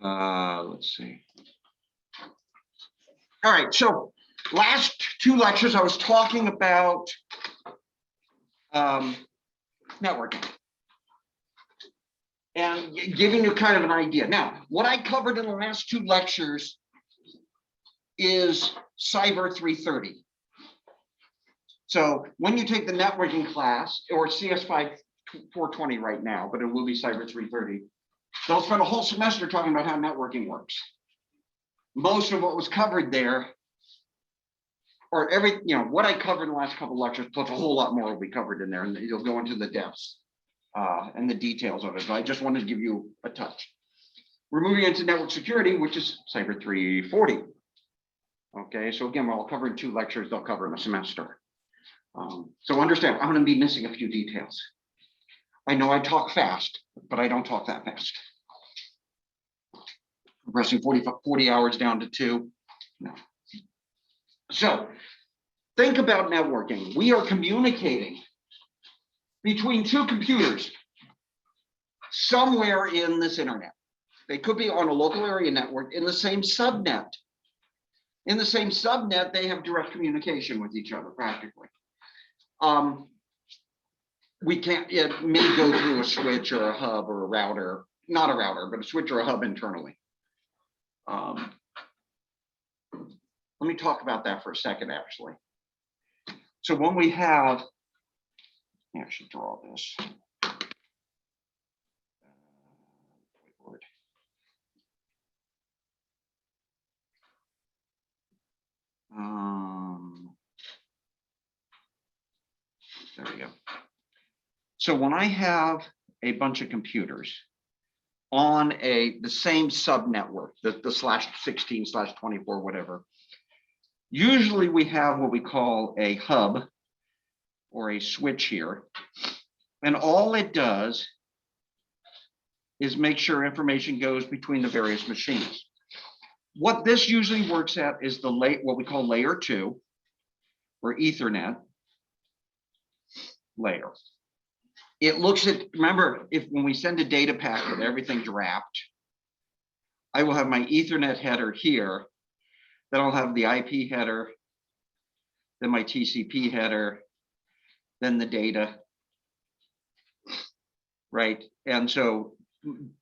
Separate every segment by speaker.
Speaker 1: Let's see. All right, so last two lectures, I was talking about networking and giving you kind of an idea. Now, what I covered in the last two lectures is Cyber 330. So when you take the networking class, or CS5 420 right now, but it will be Cyber 330, they'll spend a whole semester talking about how networking works. Most of what was covered there, or what I covered in the last couple of lectures, plus a whole lot more will be covered in there, and you'll go into the depths and the details of it. But I just wanted to give you a touch. We're moving into network security, which is Cyber 340. Okay, so again, I'll cover in two lectures, they'll cover in a semester. So understand, I'm going to be missing a few details. I know I talk fast, but I don't talk that fast. Compressing 40 hours down to 2. No. So think about networking. We are communicating between two computers somewhere in this internet. They could be on a local area network in the same subnet. In the same subnet, they have direct communication with each other practically. We can't, it may go through a switch or a hub or a router, not a router, but a switch or a hub internally. Let me talk about that for a second, actually. So when we have, let me actually draw this. There we go. So when I have a bunch of computers on the same subnetwork, the /16/24, whatever, usually we have what we call a hub or a switch here. And all it does is make sure information goes between the various machines. What this usually works at is what we call layer 2 or Ethernet layer. It looks at, remember, when we send a data packet, everything's wrapped. I will have my Ethernet header here, then I'll have the IP header, then my TCP header, then the data, right? And so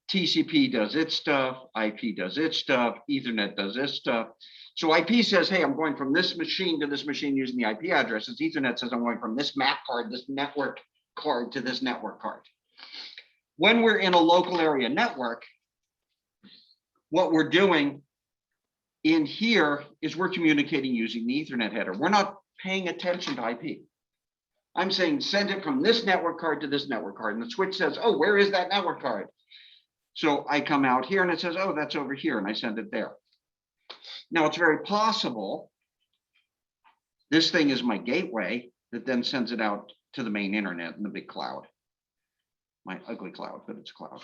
Speaker 1: TCP does its stuff, IP does its stuff, Ethernet does its stuff. So IP says, hey, I'm going from this machine to this machine using the IP addresses. Ethernet says I'm going from this MAC card, this network card to this network card. When we're in a local area network, what we're doing in here is we're communicating using the Ethernet header. We're not paying attention to IP. I'm saying send it from this network card to this network card. And the switch says, oh, where is that network card? So I come out here and it says, oh, that's over here. And I send it there. Now it's very possible this thing is my gateway that then sends it out to the main internet in the big cloud. My ugly cloud, but it's a cloud.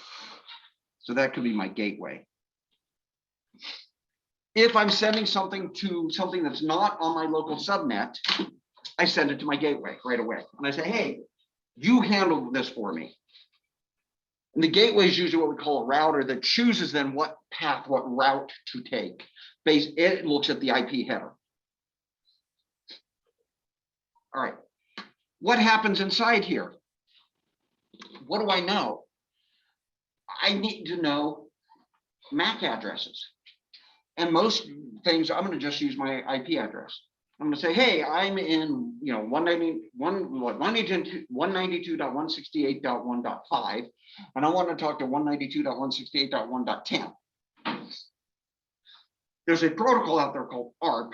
Speaker 1: So that could be my gateway. If I'm sending something to something that's not on my local subnet, I send it to my gateway right away. And I say, hey, you handle this for me. And the gateway is usually what we call a router that chooses then what path, what route to take. It looks at the IP header. All right. What happens inside here? What do I know? I need to know MAC addresses. And most things, I'm going to just use my IP address. I'm going to say, hey, I'm in 192.168.1.5, and I want to talk to 192.168.1.10. There's a protocol out there called ARP.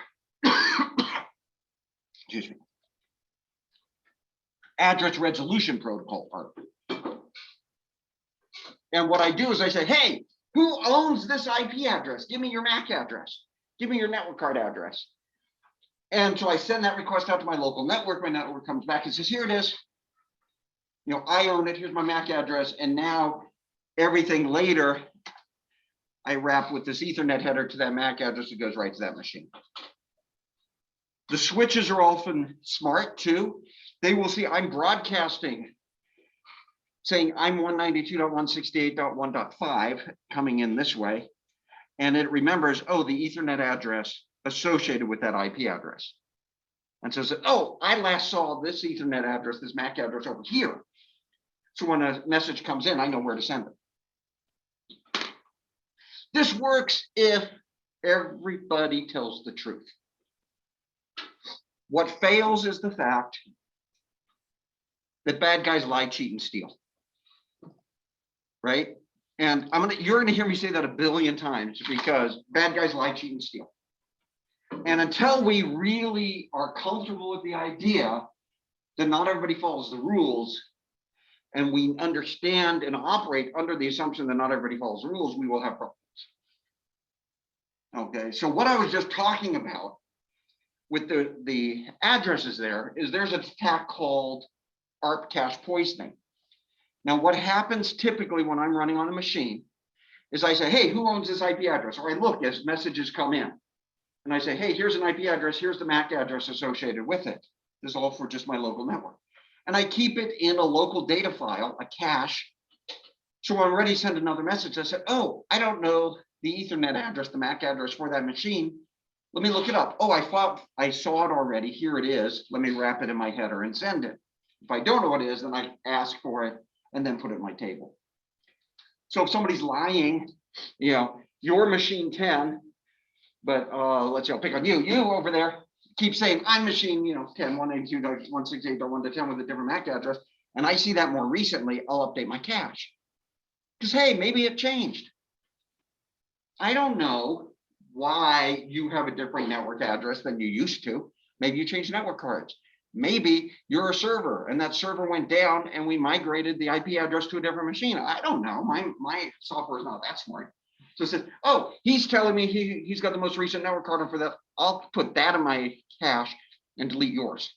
Speaker 1: Excuse me. Address Resolution Protocol, ARP. And what I do is I say, hey, who owns this IP address? Give me your MAC address. Give me your network card address. And so I send that request out to my local network. My network comes back and says, here it is. I own it. Here's my MAC address. And now everything later, I wrap with this Ethernet header to that MAC address. It goes right to that machine. The switches are often smart too. They will see I'm broadcasting saying I'm 192.168.1.5 coming in this way. and it remembers, oh, the Ethernet address associated with that IP address. And says, oh, I last saw this Ethernet address, this MAC address over here. So when a message comes in, I know where to send it. This works if everybody tells the truth. What fails is the fact that bad guys lie, cheat, and steal. Right? And you're gonna hear me say that a billion times because bad guys lie, cheat, and steal. And until we really are comfortable with the idea that not everybody follows the rules, and we understand and operate under the assumption that not everybody follows the rules, we will have problems. Okay, so what I was just talking about with the addresses there's an attack called ARP cache poisoning. Now, what happens typically when I'm running on a machine is I say, hey, who owns this IP address? Or I look as messages come in. And I say, hey, here's an IP address, here's the MAC address associated with it. This is all for just my local network. And I keep it in a local data file, a cache. So when I'm ready to send another message, I said, oh, I don't know the Ethernet address, the MAC address for that machine. Let me look it up. Oh, I saw it already. Here it is. Let me wrap it in my header and send it. If I don't know what it is, then I ask for it and then put it in my table. So if somebody's lying, your machine 10, but let's say I'll pick on you over there, keep saying I'm machine 10, 182.168.1.10 with a different MAC address, and I see that more recently, I'll update my cache. Because hey, maybe it changed. I don't know why you have a different network address than you used to. Maybe you changed network cards. Maybe you're a server and that server went down and we migrated the IP address to a different machine. I don't know. My software is not that smart. So it says, oh, he's telling me he's got the most recent network card for that. I'll put that in my cache and delete yours.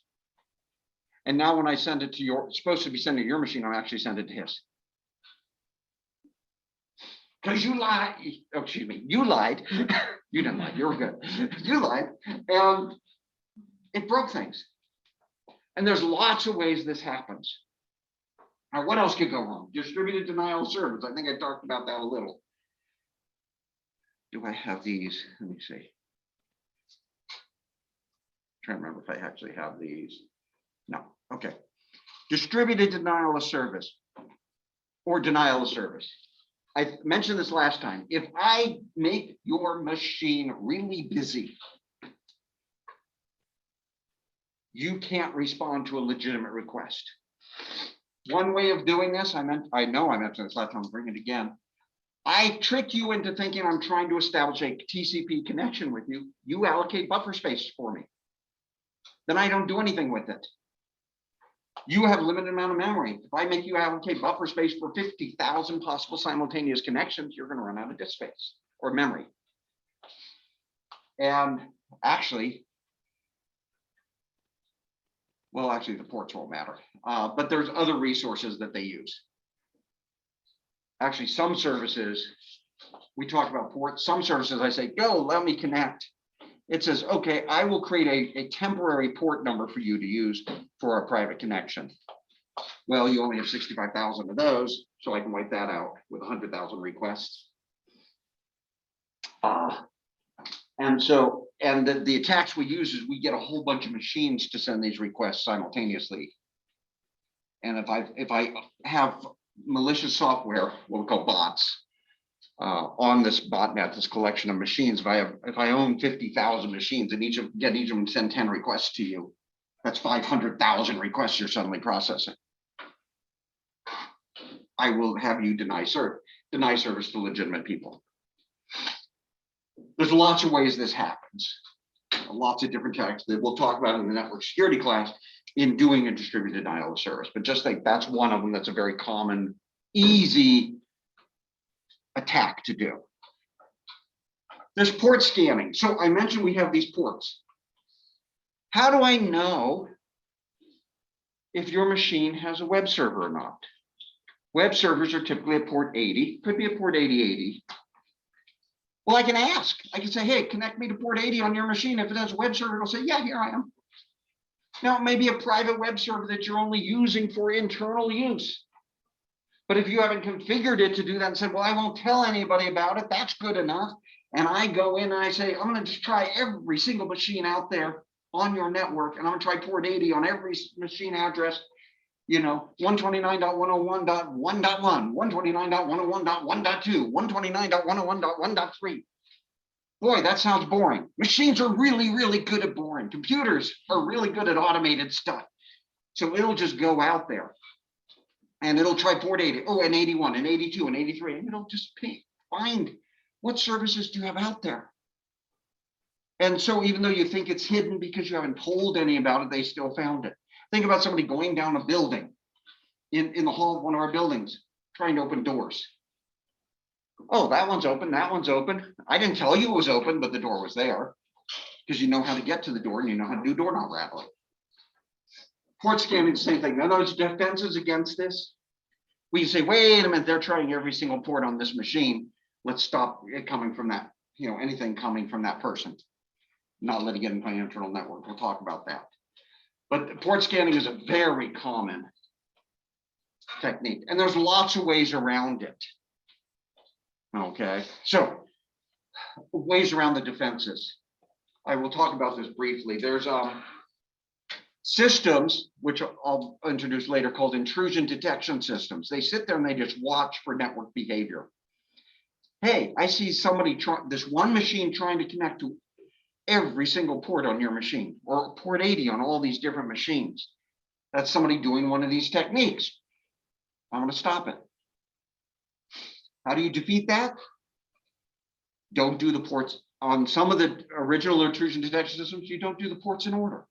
Speaker 1: And now when I send it to supposed to be sending to your machine, I'll actually send it to his. Because you lied. Oh, excuse me, you lied. You didn't lie, you were good. You lied. And it broke things. And there's lots of ways this happens. Now, what else could go wrong? Distributed denial of service. I think I talked about that a little. Do I have these? Let me see. Trying to remember if I actually have these. No. Okay. Distributed denial of service or denial of service. I mentioned this last time. If I make your machine really busy, you can't respond to a legitimate request. One way of doing this, I know I mentioned this last time, I'm bringing it again. I trick you into thinking I'm trying to establish a TCP connection with you. You allocate buffer space for me. Then I don't do anything with it. You have a limited amount of memory. If I make you allocate buffer space for 50,000 possible simultaneous connections, you're going to run out of disk space or memory. And actually, well, actually the ports won't matter, but there's other resources that they use. Actually, some services, we talk about ports, some services I say, go, let me connect. It says, okay, I will create a temporary port number for you to use for a private connection. Well, you only have 65,000 of those, so I can wipe that out with 100,000 requests. And the attacks we use is we get a whole bunch of machines to send these requests simultaneously. And if I have malicious software, what we call bots, on this botnet, this collection of machines, if I own 50,000 machines and each of them send 10 requests to you, that's 500,000 requests you're suddenly processing. I will have you deny service to legitimate people. There's lots of ways this happens. Lots of different tactics that we'll talk about in the network security class in doing a distributed denial of service. But just think that's one of them that's a very common, easy attack to do. There's port scanning. So I mentioned we have these ports. How do I know if your machine has a web server or not? Web servers are typically at port 80, could be a port 8080. Well, I can ask. I can say, hey, connect me to port 80 on your machine. If it has a web server, it'll say, yeah, here I am. Now, it may be a private web server that you're only using for internal use. But if you haven't configured it to do that and said, well, I won't tell anybody about it, that's good enough. And I go in and I say, I'm going to just try every single machine out there on your network, and I'm going to try port 80 on every machine address, 129.101.1.1, 129.101.1.2, 129.101.1.3. Boy, that sounds boring. Machines are really, really good at boring. Computers are really good at automated stuff. So it'll just go out there and it'll try port 80, and 81, and 82, and 83, and it'll just find what services do you have out there. And so even though you think it's hidden because you haven't told any about it, they still found it. Think about somebody going down a building in the hall of one of our buildings, trying to open doors. Oh, that one's open, that one's open. I didn't tell you it was open, but the door was there because you know how to get to the door and you know how to do doorknob rattling. Port scanning, the same thing. Now, those defenses against this, we can say, wait a minute, they're trying every single port on this machine. Let's stop it coming from that, anything coming from that person. Not letting it into my internal network. We'll talk about that. But port scanning is a very common technique, and there's lots of ways around it. Okay, so ways around the defenses. I will talk about this briefly. There's systems, which I'll introduce later, called intrusion detection systems. They sit there and they just watch for network behavior. Hey, I see somebody this one machine trying to connect to every single port on your machine, or port 80 on all these different machines. That's somebody doing one of these techniques. I'm going to stop it. How do you defeat that? Don't do the ports on some of the original intrusion detection systems. You don't do the ports in order.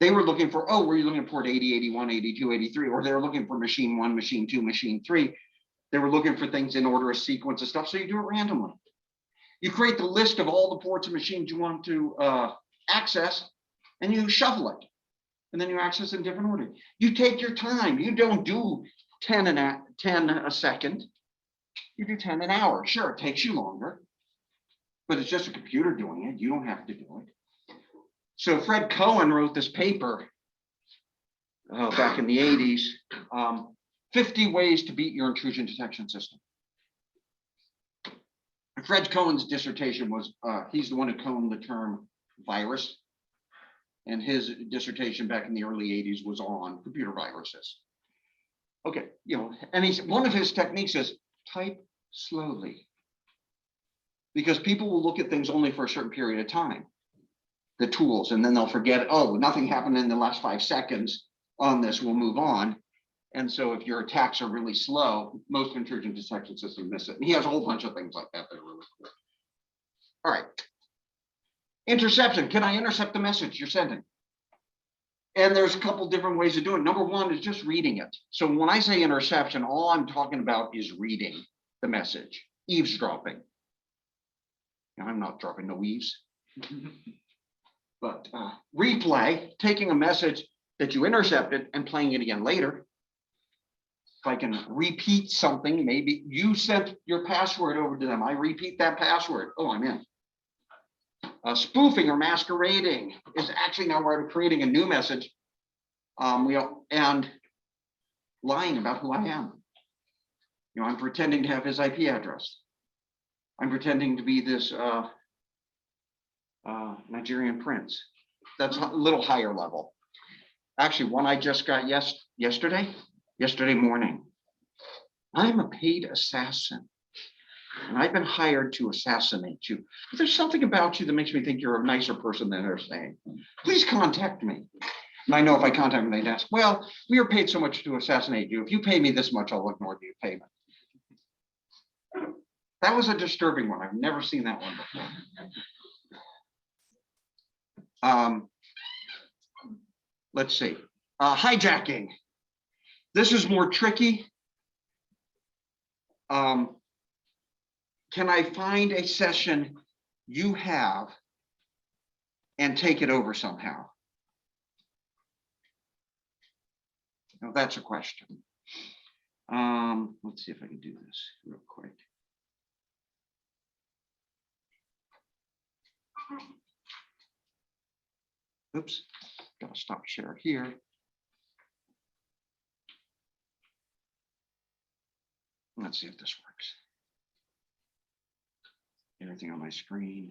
Speaker 1: They were looking for, were you looking at port 80, 81, 82, 83, or they were looking for machine 1, machine 2, machine 3. They were looking for things in order, a sequence of stuff. So you do it randomly. You create the list of all the ports and machines you want to access, and you shuffle it. And then you access in different order. You take your time. You don't do 10 a second. You do 10 an hour. Sure, it takes you longer, but it's just a computer doing it. You don't have to do it. So Fred Cohen wrote this paper back in the 80s, 50 ways to beat your intrusion detection system. Fred Cohen's dissertation was, he's the one who coined the term virus. And his dissertation back in the early 80s was on computer viruses. Okay, and one of his techniques is type slowly. Because people will look at things only for a certain period of time, the tools, and then they'll forget, nothing happened in the last 5 seconds on this, we'll move on. And so if your attacks are really slow, most intrusion detection systems miss it. And he has a whole bunch of things like that that are really cool. All right. Interception. Can I intercept the message you're sending? And there's a couple different ways of doing it. Number one is just reading it. So when I say interception, all I'm talking about is reading the message, eavesdropping. Now, I'm not dropping no eaves. But replay, taking a message that you intercepted and playing it again later. If I can repeat something, maybe you sent your password over to them. I repeat that password. Oh, I'm in. Spoofing or masquerading is actually now where I'm creating a new message and lying about who I am. I'm pretending to have his IP address. I'm pretending to be this Nigerian prince. That's a little higher level. Actually, one I just got yesterday morning. I'm a paid assassin. And I've been hired to assassinate you. But there's something about you that makes me think you're a nicer person than they're saying. Please contact me. And I know if I contact them, they'd ask, well, we are paid so much to assassinate you. If you pay me this much, I'll ignore the payment. That was a disturbing one. I've never seen that one before. Let's see. Hijacking. This is more tricky. Can I find a session you have and take it over somehow? Now that's a question. Let's see if I can do this real quick. Oops, gotta stop share here. Let's see if this works. Everything on my screen.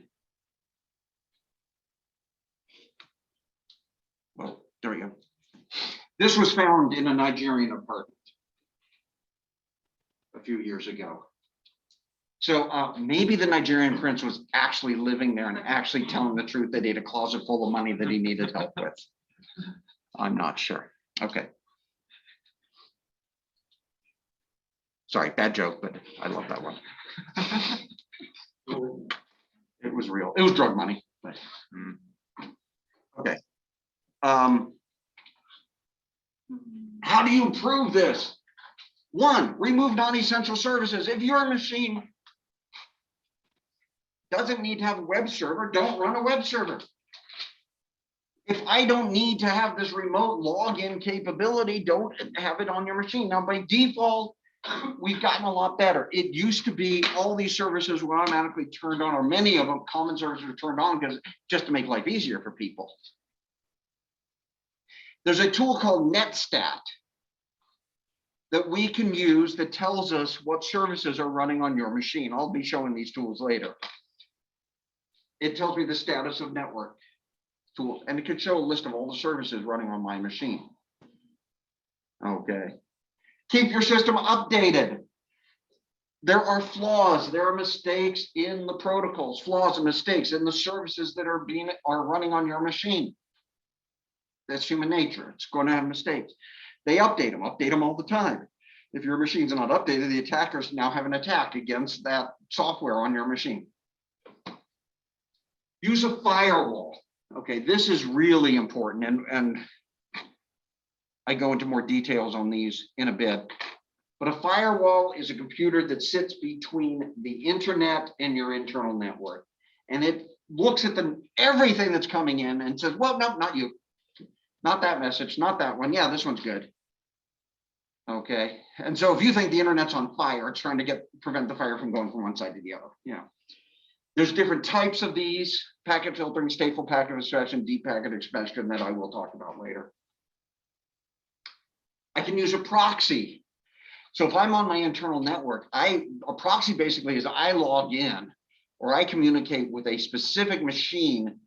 Speaker 1: Well, there we go. This was found in a Nigerian apartment a few years ago. So maybe the Nigerian prince was actually living there and actually telling the truth that he had a closet full of money that he needed help with. I'm not sure. Okay. Sorry, bad joke, but I love that one. It was real. It was drug money. But, okay. How do you prove this? One, remove non-essential services. If your machine doesn't need to have a web server, don't run a web server. If I don't need to have this remote login capability, don't have it on your machine. Now, by default, we've gotten a lot better. It used to be all these services were automatically turned on, or many of them, common services were turned on because just to make life easier for people. There's a tool called NetStat that we can use that tells us what services are running on your machine. I'll be showing these tools later. It tells me the status of network tool, and it could show a list of all the services running on my machine. Okay. Keep your system updated. There are flaws, there are mistakes in the protocols, flaws and mistakes in the services that are running on your machine. That's human nature. It's going to have mistakes. They update them all the time. If your machine's not updated, the attackers now have an attack against that software on your machine. Use a firewall. Okay, this is really important, and I go into more details on these in a bit. But a firewall is a computer that sits between the internet and your internal network. And it looks at everything that's coming in and says, well, no, not you. Not that message, not that one. Yeah, this one's good. Okay. And so if you think the internet's on fire, it's trying to prevent the fire from going from one side to the other. Yeah. There's different types of these: packet filtering, stateful packet abstraction, deep packet inspection, that I will talk about later. I can use a proxy. So if I'm on my internal network, a proxy basically is I log in or I communicate with a specific machine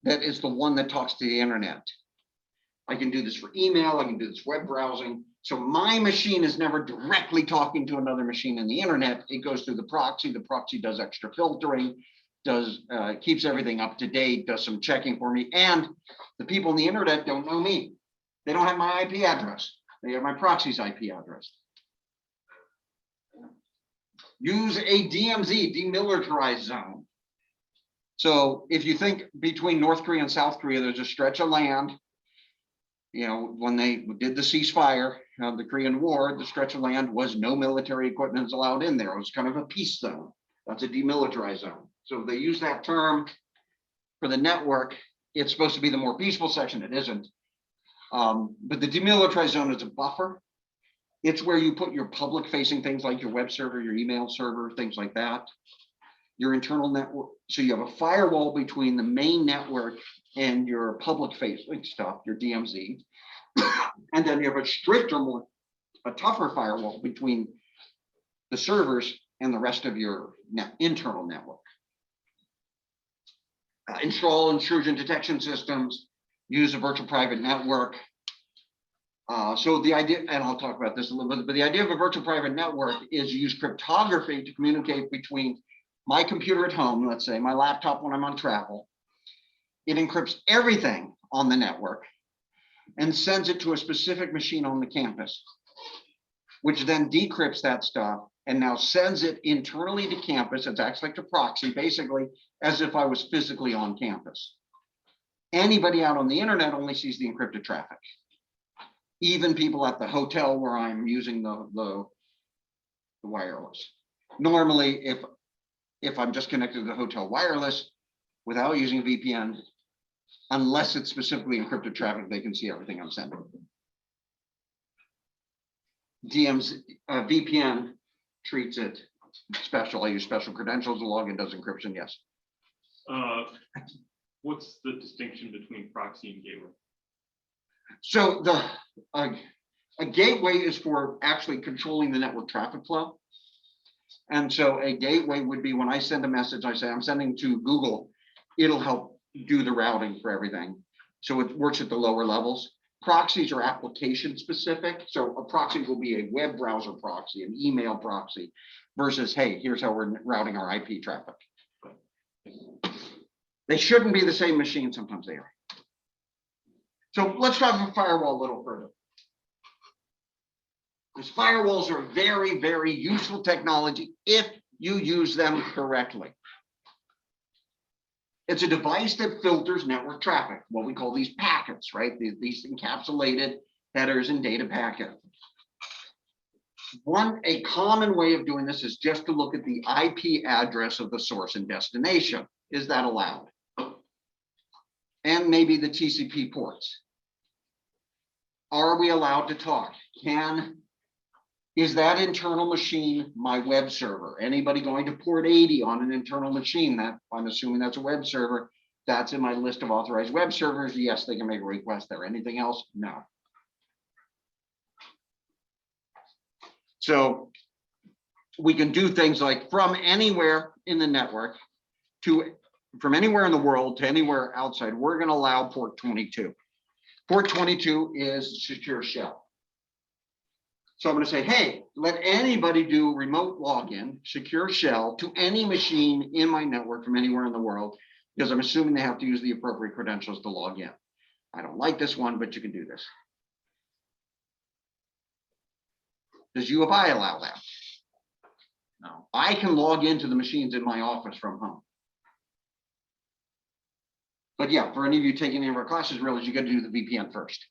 Speaker 1: that is the one that talks to the internet. I can do this for email, I can do this web browsing. So my machine is never directly talking to another machine in the internet. It goes through the proxy. The proxy does extra filtering, keeps everything up to date, does some checking for me. And the people on the internet don't know me. They don't have my IP address. They have my proxy's IP address. Use a DMZ, demilitarized zone. So if you think between North Korea and South Korea, there's a stretch of land. You know, when they did the ceasefire of the Korean War, the stretch of land was no military equipment is allowed in there. It was kind of a peace zone. That's a demilitarized zone. So they use that term for the network. It's supposed to be the more peaceful section. It isn't. But the demilitarized zone is a buffer. It's where you put your public facing things like your web server, your email server, things like that. Your internal network. So you have a firewall between the main network and your public facing stuff, your DMZ. And then you have a stricter, a tougher firewall between the servers and the rest of your internal network. Install intrusion detection systems, use a virtual private network. So the idea, and I'll talk about this a little bit, but the idea of a virtual private network is use cryptography to communicate between my computer at home, let's say my laptop when I'm on travel. It encrypts everything on the network and sends it to a specific machine on the campus, which then decrypts that stuff and now sends it internally to campus. It acts like a proxy, basically, as if I was physically on campus. Anybody out on the internet only sees the encrypted traffic. Even people at the hotel where I'm using the wireless. Normally, if I'm just connected to the hotel wireless without using a VPN, unless it's specifically encrypted traffic, they can see everything I'm sending. VPN treats it special. I use special credentials. The login does encryption, yes.
Speaker 2: What's the distinction between proxy and gateway?
Speaker 1: So a gateway is for actually controlling the network traffic flow. And so a gateway would be when I send a message, I say I'm sending to Google, it'll help do the routing for everything. So it works at the lower levels. Proxies are application specific. So a proxy will be a web browser proxy, an email proxy, versus, hey, here's how we're routing our IP traffic. They shouldn't be the same machine, sometimes they are. So let's talk about firewall a little further. Because firewalls are very, very useful technology if you use them correctly. It's a device that filters network traffic, what we call these packets, right? These encapsulated headers and data packets. A common way of doing this is just to look at the IP address of the source and destination. Is that allowed? And maybe the TCP ports. Are we allowed to talk? Is that internal machine my web server? Anybody going to port 80 on an internal machine? That I'm assuming that's a web server. That's in my list of authorized web servers. Yes, they can make a request there. Anything else? No. So we can do things like from anywhere in the network from anywhere in the world to anywhere outside. We're going to allow port 22. Port 22 is secure shell. So I'm going to say, hey, let anybody do remote login, secure shell to any machine in my network from anywhere in the world, because I'm assuming they have to use the appropriate credentials to log in. I don't like this one, but you can do this. Does UFI allow that? No. I can log into the machines in my office from home. But yeah, for any of you taking any of our classes, realize you got to do the VPN first.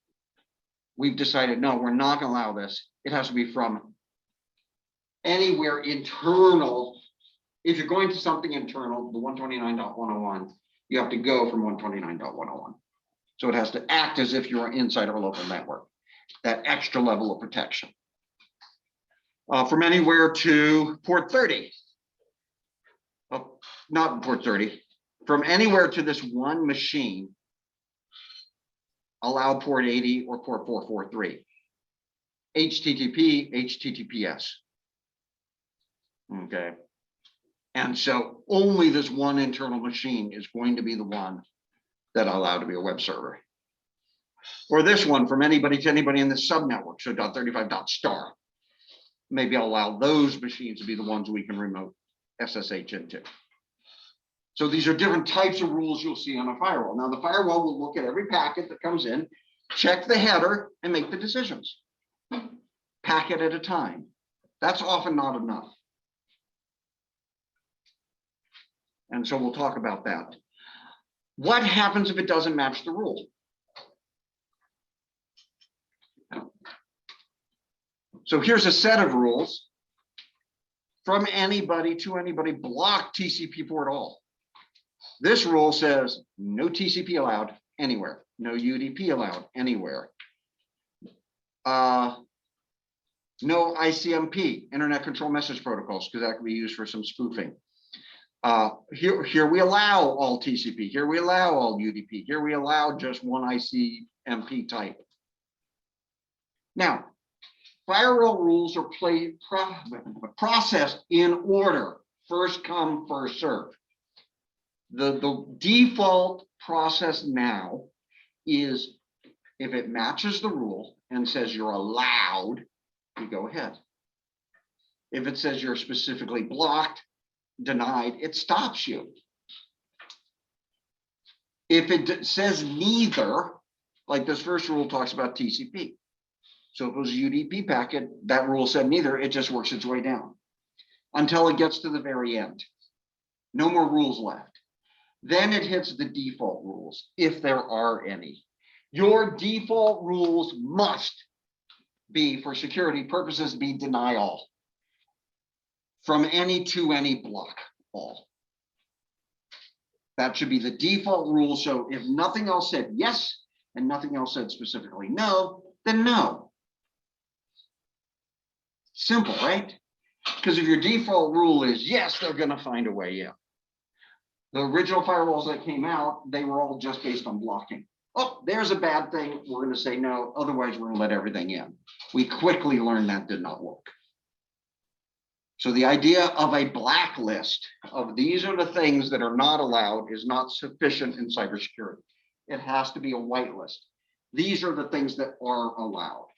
Speaker 1: We've decided, no, we're not going to allow this. It has to be from anywhere internal. If you're going to something internal, the 129.101, you have to go from 129.101. So it has to act as if you're inside our local network, that extra level of protection. From anywhere to port 30. Oh, not port 30. From anywhere to this one machine, allow port 80 or port 443. HTTP, HTTPS. Okay. And so only this one internal machine is going to be the one that I allow to be a web server. Or this one from anybody to anybody in the subnetwork, so .35.star. Maybe I'll allow those machines to be the ones we can remote SSH into. So these are different types of rules you'll see on a firewall. Now the firewall will look at every packet that comes in, check the header, and make the decisions. Packet at a time. That's often not enough. And so we'll talk about that. What happens if it doesn't match the rule? So here's a set of rules. From anybody to anybody, block TCP port all. This rule says no TCP allowed anywhere, no UDP allowed anywhere. No ICMP, Internet Control Message Protocols, because that can be used for some spoofing. Here we allow all TCP, here we allow all UDP, here we allow just one ICMP type. Now, firewall rules are processed in order, first come, first serve. The default process now is if it matches the rule and says you're allowed, you go ahead. If it says you're specifically blocked, denied, it stops you. If it says neither, like this first rule talks about TCP. So if it was a UDP packet, that rule said neither, it just works its way down until it gets to the very end. No more rules left. Then it hits the default rules, if there are any. Your default rules must be, for security purposes, be deny all. From any to any, block all. That should be the default rule. So if nothing else said yes, and nothing else said specifically no, then no. Simple, right? Because if your default rule is yes, they're going to find a way in. The original firewalls that came out, they were all just based on blocking. Oh, there's a bad thing. We're going to say no. Otherwise, we're going to let everything in. We quickly learned that did not work. So the idea of a blacklist of these are the things that are not allowed is not sufficient in cybersecurity. It has to be a whitelist. These are the things that are allowed.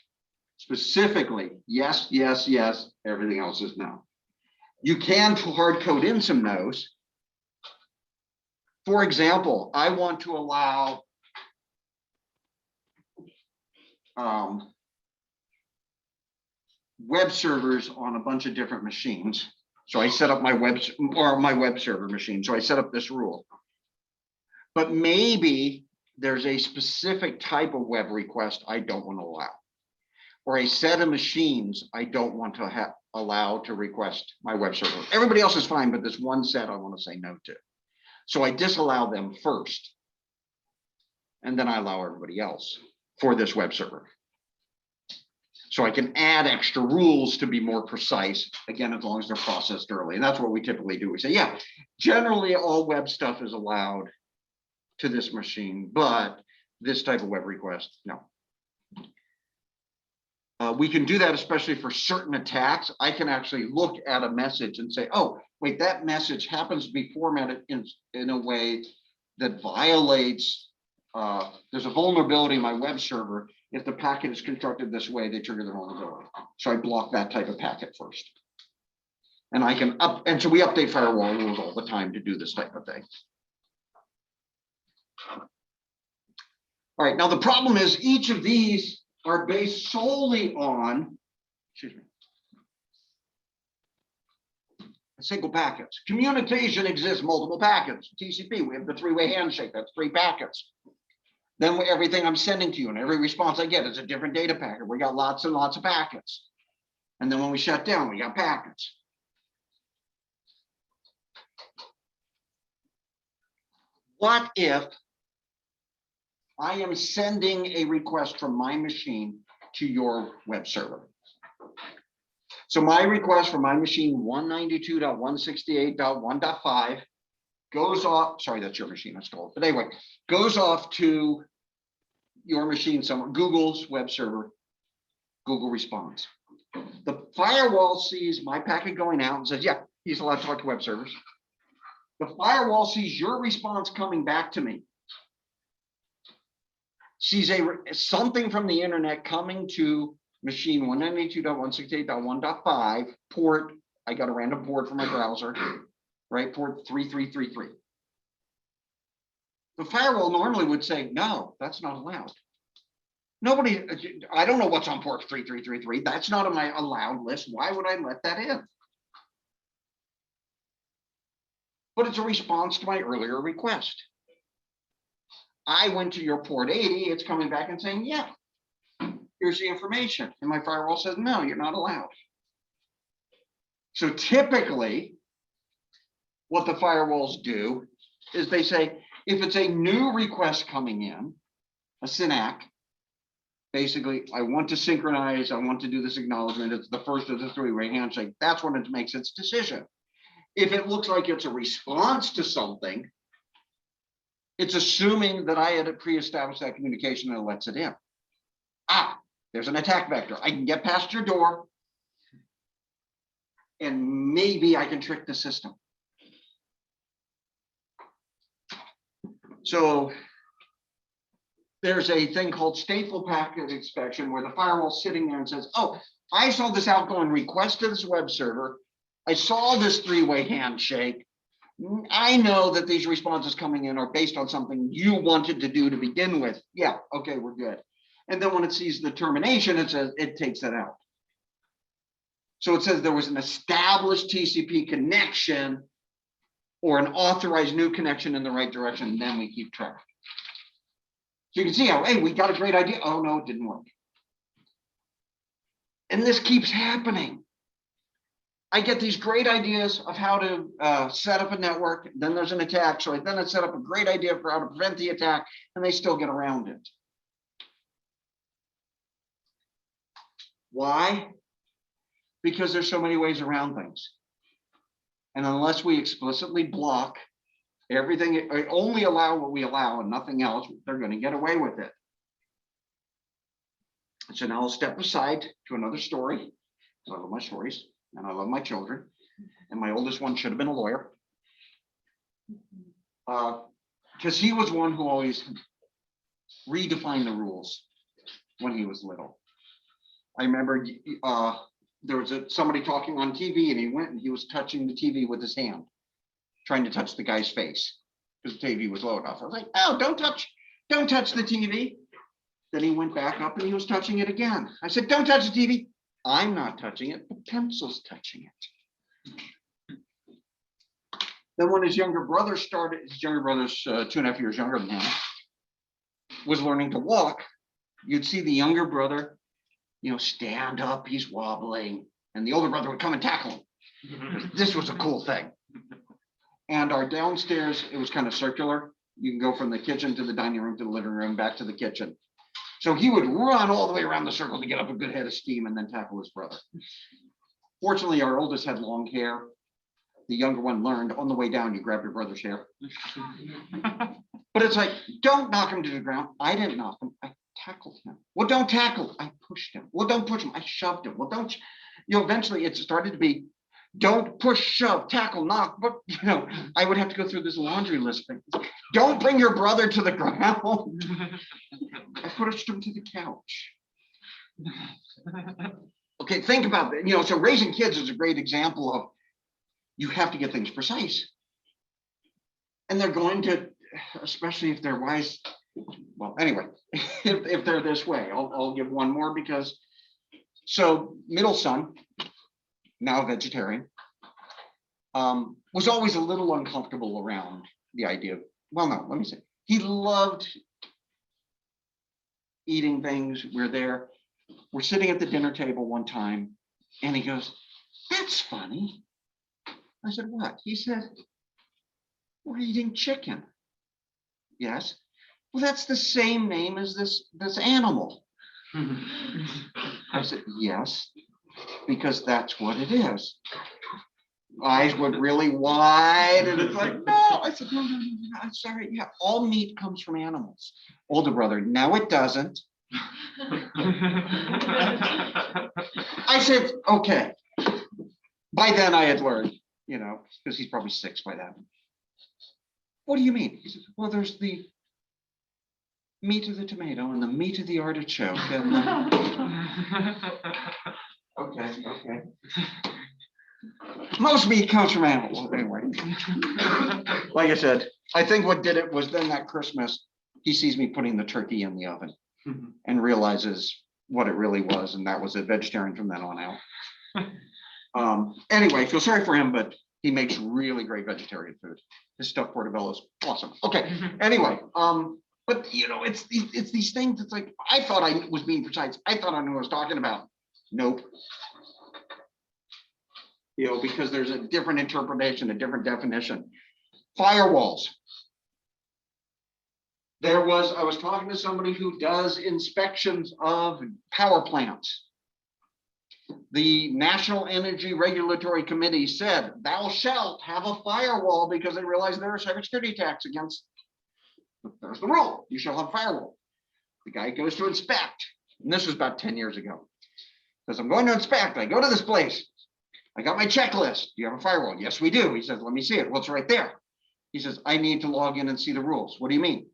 Speaker 1: Specifically, yes, yes, yes, everything else is no. You can hard code in some no's. For example, I want to allow web servers on a bunch of different machines. So I set up my web server machine. So I set up this rule. But maybe there's a specific type of web request I don't want to allow, or a set of machines I don't want to allow to request my web server. Everybody else is fine, but this one set I want to say no to. So I disallow them first, and then I allow everybody else for this web server. So I can add extra rules to be more precise, again, as long as they're processed early. And that's what we typically do. We say, yeah, generally all web stuff is allowed to this machine, but this type of web request, no. We can do that, especially for certain attacks. I can actually look at a message and say, oh, wait, that message happens to be formatted in a way that violates, there's a vulnerability in my web server. If the packet is constructed this way, they trigger the vulnerability. So I block that type of packet first. And I can and so we update firewall rules all the time to do this type of thing. All right, now the problem is each of these are based solely on, excuse me, single packets. Communication exists multiple packets. TCP, we have the three-way handshake, that's 3 packets. Then everything I'm sending to you and every response I get is a different data packet. We got lots and lots of packets. And then when we shut down, we got packets. What if I am sending a request from my machine to your web server? So my request from my machine 192.168.1.5 goes off, sorry, that's your machine installed, but anyway, goes off to your machine somewhere, Google's web server. Google responds. The firewall sees my packet going out and says, yeah, he's allowed to talk to web servers. The firewall sees your response coming back to me. Sees something from the internet coming to machine 192.168.1.5 port. I got a random port from my browser, right? Port 3333. The firewall normally would say, no, that's not allowed. Nobody, I don't know what's on port 3333. That's not on my allowed list. Why would I let that in? But it's a response to my earlier request. I went to your port 80, it's coming back and saying, yeah, here's the information. And my firewall says, no, you're not allowed. So typically, what the firewalls do is they say, if it's a new request coming in, a SYNAC, basically, I want to synchronize, I want to do this acknowledgement, it's the first of the 3-way handshake, that's when it makes its decision. If it looks like it's a response to something, it's assuming that I had pre-established that communication and it lets it in. Ah, there's an attack vector. I can get past your door and maybe I can trick the system. So there's a thing called stateful packet inspection where the firewall's sitting there and says, oh, I saw this outgoing request to this web server. I saw this 3-way handshake. I know that these responses coming in are based on something you wanted to do to begin with. Yeah, okay, we're good. And then when it sees the termination, it says it takes that out. So it says there was an established TCP connection or an authorized new connection in the right direction, and then we keep track. So you can see how, hey, we got a great idea. Oh no, it didn't work. And this keeps happening. I get these great ideas of how to set up a network. Then there's an attack. So then I set up a great idea for how to prevent the attack, and they still get around it. Why? Because there's so many ways around things. And unless we explicitly block everything, only allow what we allow and nothing else, they're going to get away with it. So now I'll step aside to another story. I love my stories and I love my children. my oldest one should have been a lawyer. Because he was one who always redefined the rules when he was little. I remember there was somebody talking on TV, and he went and he was touching the TV with his hand, trying to touch the guy's face because the TV was low enough. I was like, oh, don't touch the TV. Then he went back up and he was touching it again. I said, don't touch the TV. I'm not touching it, the pencil's touching it. Then when his younger brother started, his younger brother's 2.5 years younger than him, was learning to walk, you'd see the younger brother, stand up, he's wobbling, and the older brother would come and tackle him. This was a cool thing. And our downstairs, it was kind of circular. You can go from the kitchen to the dining room to the living room, back to the kitchen. So he would run all the way around the circle to get up a good head of steam and then tackle his brother. Fortunately, our oldest had long hair. The younger one learned on the way down, you grab your brother's hair. But it's like, don't knock him to the ground. I didn't knock him, I tackled him. Well, don't tackle, I pushed him. Well, don't push him, I shoved him. Well, don't, eventually it started to be, don't push, shove, tackle, knock. But, I would have to go through this laundry list thing. Don't bring your brother to the ground. I pushed him to the couch. Okay, think about that. So raising kids is a great example of, you have to get things precise. And they're going to, especially if they're wise. Well, anyway, if they're this way, I'll give one more because, so middle son, now vegetarian, was always a little uncomfortable around the idea of, well, no, let me say, he loved eating things. We're sitting at the dinner table one time and he goes, that's funny. I said, what? He said, we're eating chicken. Yes. Well, that's the same name as this animal. I said, yes, because that's what it is. Eyes went really wide and it's like, no. I said, no, I'm sorry. Yeah, all meat comes from animals. Older brother, no, it doesn't. I said, okay. By then I had learned, because he's probably 6 by then. What do you mean? He said, well, there's the meat of the tomato and the meat of the artichoke. And okay. Most meat comes from animals anyway. Like I said, I think what did it was then that Christmas, he sees me putting the turkey in the oven and realizes what it really was. And that was a vegetarian from then on out. Anyway, feel sorry for him, but he makes really great vegetarian food. His stuffed portobello is awesome. Okay, anyway, but it's these things. It's like, I thought I was being precise. I thought I knew what I was talking about. Nope. Because there's a different interpretation, a different definition. Firewalls. I was talking to somebody who does inspections of power plants. The National Energy Regulatory Committee said, thou shalt have a firewall because they realize there are cybersecurity attacks against, there's the rule, you shall have a firewall. The guy goes to inspect, and this was about 10 years ago. Says, I'm going to inspect, I go to this place. I got my checklist. Do you have a firewall? Yes, we do. He says, let me see it. Well, it's right there. He says, I need to log in and see the rules. What do you mean?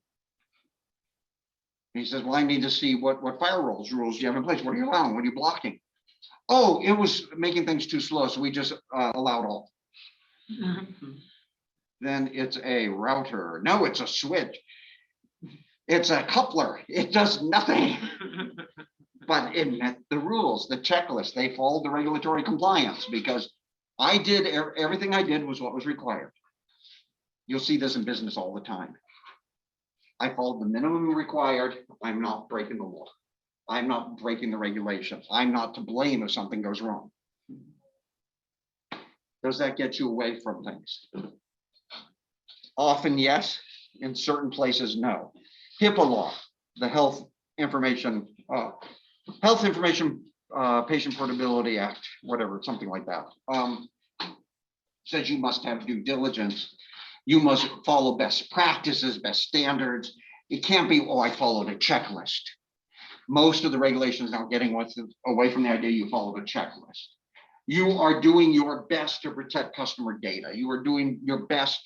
Speaker 1: And he says, well, I need to see what firewalls rules do you have in place? What are you allowing? What are you blocking? Oh, it was making things too slow, so we just allowed all. Then it's a router. No, it's a switch. It's a coupler. It does nothing. But it met the rules, the checklist. They followed the regulatory compliance because I did everything I did was what was required. You'll see this in business all the time. I followed the minimum required. I'm not breaking the law. I'm not breaking the regulations. I'm not to blame if something goes wrong. Does that get you away from things? Often, yes. In certain places, no. HIPAA law, the Health Information Patient Portability Act, whatever, something like that, says you must have due diligence. You must follow best practices, best standards. It can't be, oh, I followed a checklist. Most of the regulations now getting away from the idea you followed a checklist. You are doing your best to protect customer data. You are doing your best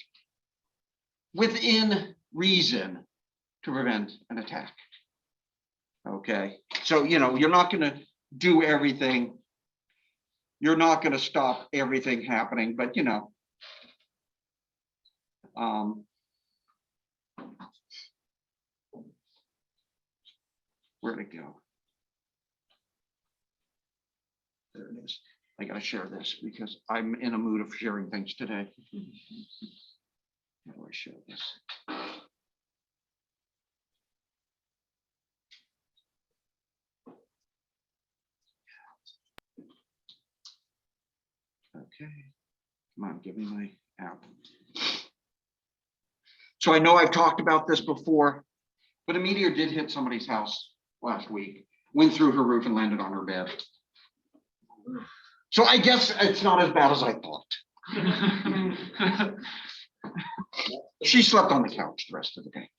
Speaker 1: within reason to prevent an attack. Okay, so you're not going to do everything. You're not going to stop everything happening, but where'd it go? There it is. I got to share this because I'm in a mood of sharing things today. How do I share this? Okay, come on, give me my app. So I know I've talked about this before, but a meteor did hit somebody's house last week, went through her roof and landed on her bed. So I guess it's not as bad as I thought. She slept on the couch the rest of the day.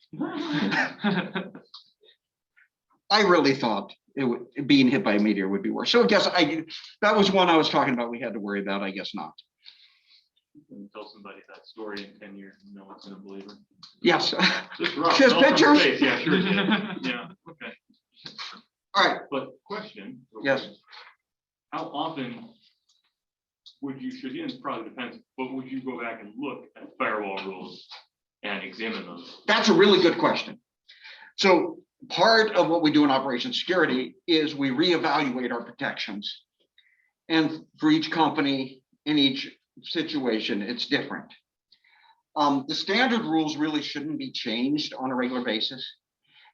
Speaker 1: I really thought being hit by a meteor would be worse. So I guess that was one I was talking about we had to worry about. I guess not.
Speaker 2: When you tell somebody that story in 10 years, no one's going to believe it.
Speaker 1: Yes.
Speaker 2: Just
Speaker 1: pictures.
Speaker 2: Yeah, sure. Yeah. Okay.
Speaker 1: All right.
Speaker 2: But question.
Speaker 1: Yes.
Speaker 2: How often should you, and it probably depends, but would you go back and look at firewall rules and examine those?
Speaker 1: That's a really good question. So part of what we do in operations security is we reevaluate our protections. And for each company, in each situation, it's different. The standard rules really shouldn't be changed on a regular basis.